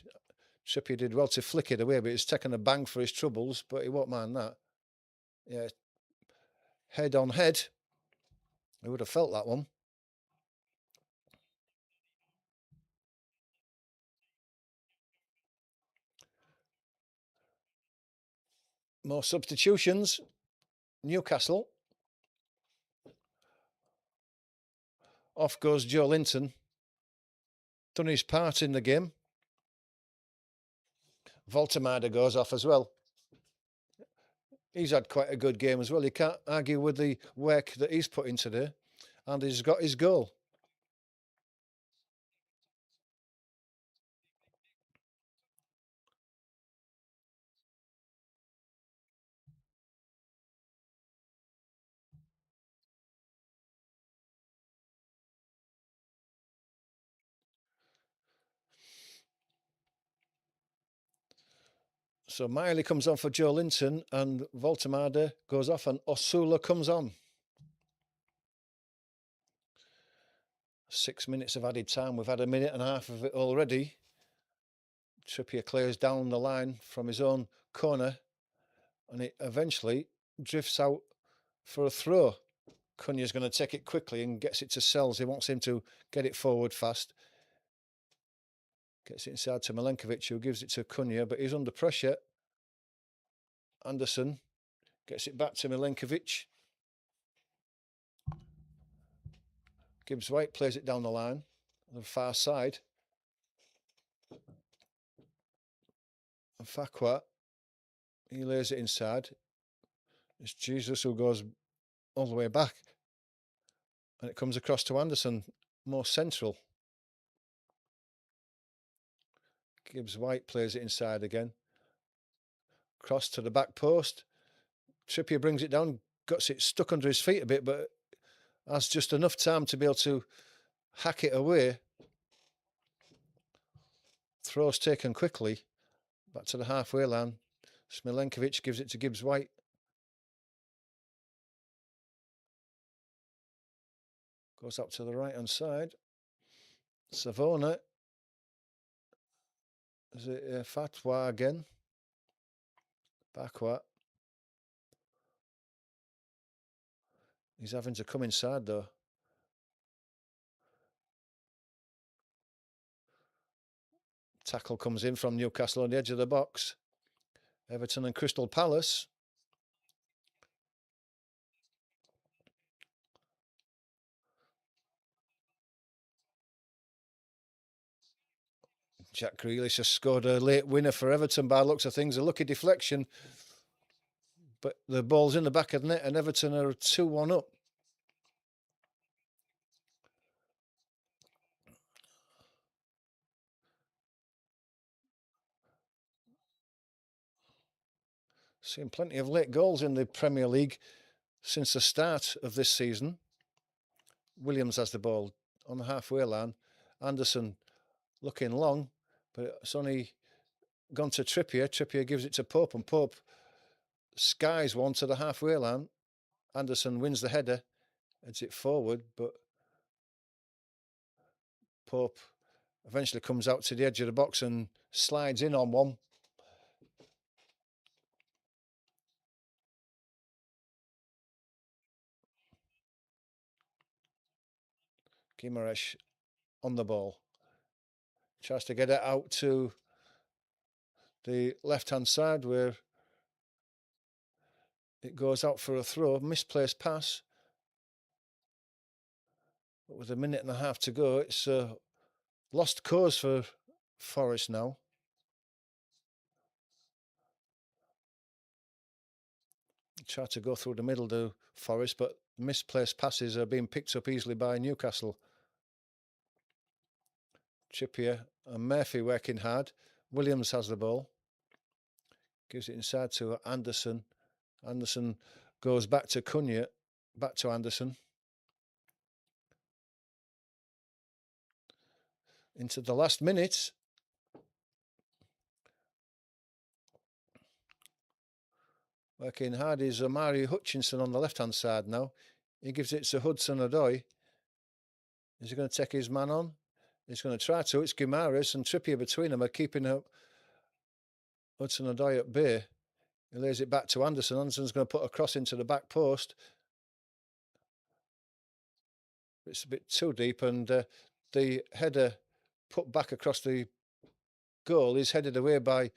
Trippier did well to flick it away, but he's taken a bang for his troubles, but he won't mind that. Yeah. Head on head. He would have felt that one. More substitutions. Newcastle. Off goes Joe Linton. Done his part in the game. Voltemada goes off as well. He's had quite a good game as well. You can't argue with the work that he's put in today. And he's got his goal. So Miley comes on for Joe Linton and Voltemada goes off and Osula comes on. 6 minutes of added time. We've had a minute and a half of it already. Trippier clears down the line from his own corner and it eventually drifts out for a throw. Cunha's going to take it quickly and gets it to Sells. He wants him to get it forward fast. Gets it inside to Milenkovic, who gives it to Cunha, but he's under pressure. Anderson gets it back to Milenkovic. Gibbs-White plays it down the line on the far side. And Fakwa, he lays it inside. It's Jesus who goes all the way back. And it comes across to Anderson, more central. Gibbs-White plays it inside again. Cross to the back post. Trippier brings it down, got it stuck under his feet a bit, but has just enough time to be able to hack it away. Throw's taken quickly. Back to the halfway line. Milenkovic gives it to Gibbs-White. Goes up to the right-hand side. Savona. Is it Fatwa again? Bakwa. He's having to come inside though. Tackle comes in from Newcastle on the edge of the box. Everton and Crystal Palace. Jack Grealish has scored a late winner for Everton by the looks of things. A lucky deflection, but the ball's in the back of the net and Everton are 2-1 up. Seen plenty of late goals in the Premier League since the start of this season. Williams has the ball on the halfway line. Anderson looking long, but it's only gone to Trippier. Trippier gives it to Pope, and Pope skies one to the halfway line. Anderson wins the header, heads it forward, but Pope eventually comes out to the edge of the box and slides in on one. Guimaraes on the ball. Tries to get it out to the left-hand side where it goes out for a throw. Misplaced pass. But with a minute and a half to go, it's lost cause for Forest now. Try to go through the middle to Forest, but misplaced passes are being picked up easily by Newcastle. Trippier and Murphy working hard. Williams has the ball. Gives it inside to Anderson. Anderson goes back to Cunha. Back to Anderson. Into the last minutes. Working hard is Omari Hutchinson on the left-hand side now. He gives it to Hudson-Odoi. Is he going to take his man on? He's going to try to. It's Guimaraes and Trippier between them are keeping up Hudson-Odoi at bay. He lays it back to Anderson. Anderson's going to put a cross into the back post. It's a bit too deep, and the header put back across the goal is headed away by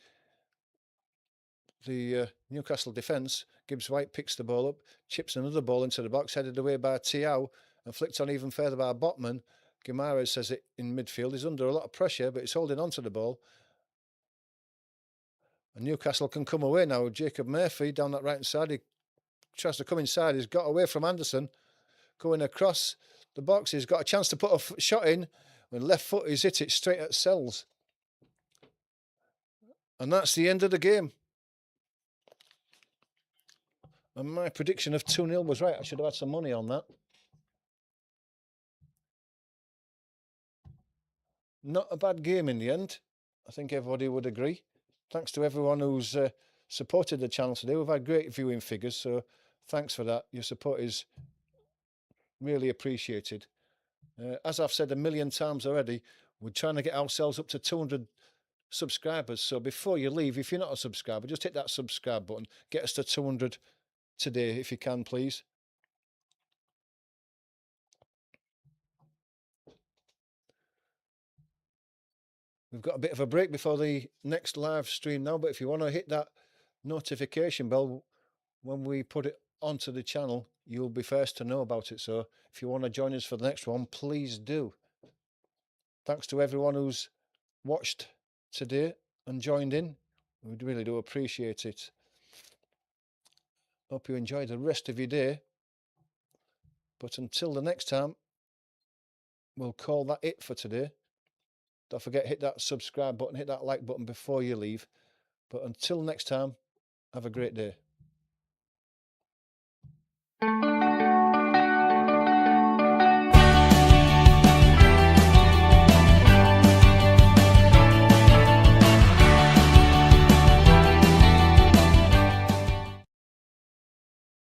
the Newcastle defence. Gibbs White picks the ball up, chips another ball into the box, headed away by Thiaw and flicked on even further by Botman. Guimaraes says it in midfield. He's under a lot of pressure, but he's holding on to the ball. And Newcastle can come away now. Jacob Murphy down that right-hand side. He tries to come inside. He's got away from Anderson. Going across the box. He's got a chance to put a shot in. When left foot, he's hit it straight at Sells. And that's the end of the game. And my prediction of 2-0 was right. I should have had some money on that. Not a bad game in the end. I think everybody would agree. Thanks to everyone who's supported the channel today. We've had great viewing figures, so thanks for that. Your support is really appreciated. As I've said a million times already, we're trying to get ourselves up to 200 subscribers. So before you leave, if you're not a subscriber, just hit that subscribe button. Get us to 200 today, if you can, please. We've got a bit of a break before the next live stream now, but if you want to hit that notification bell when we put it onto the channel, you'll be first to know about it. So if you want to join us for the next one, please do. Thanks to everyone who's watched today and joined in. We really do appreciate it. Hope you enjoy the rest of your day. But until the next time, we'll call that it for today. Don't forget, hit that subscribe button, hit that like button before you leave. But until next time, have a great day.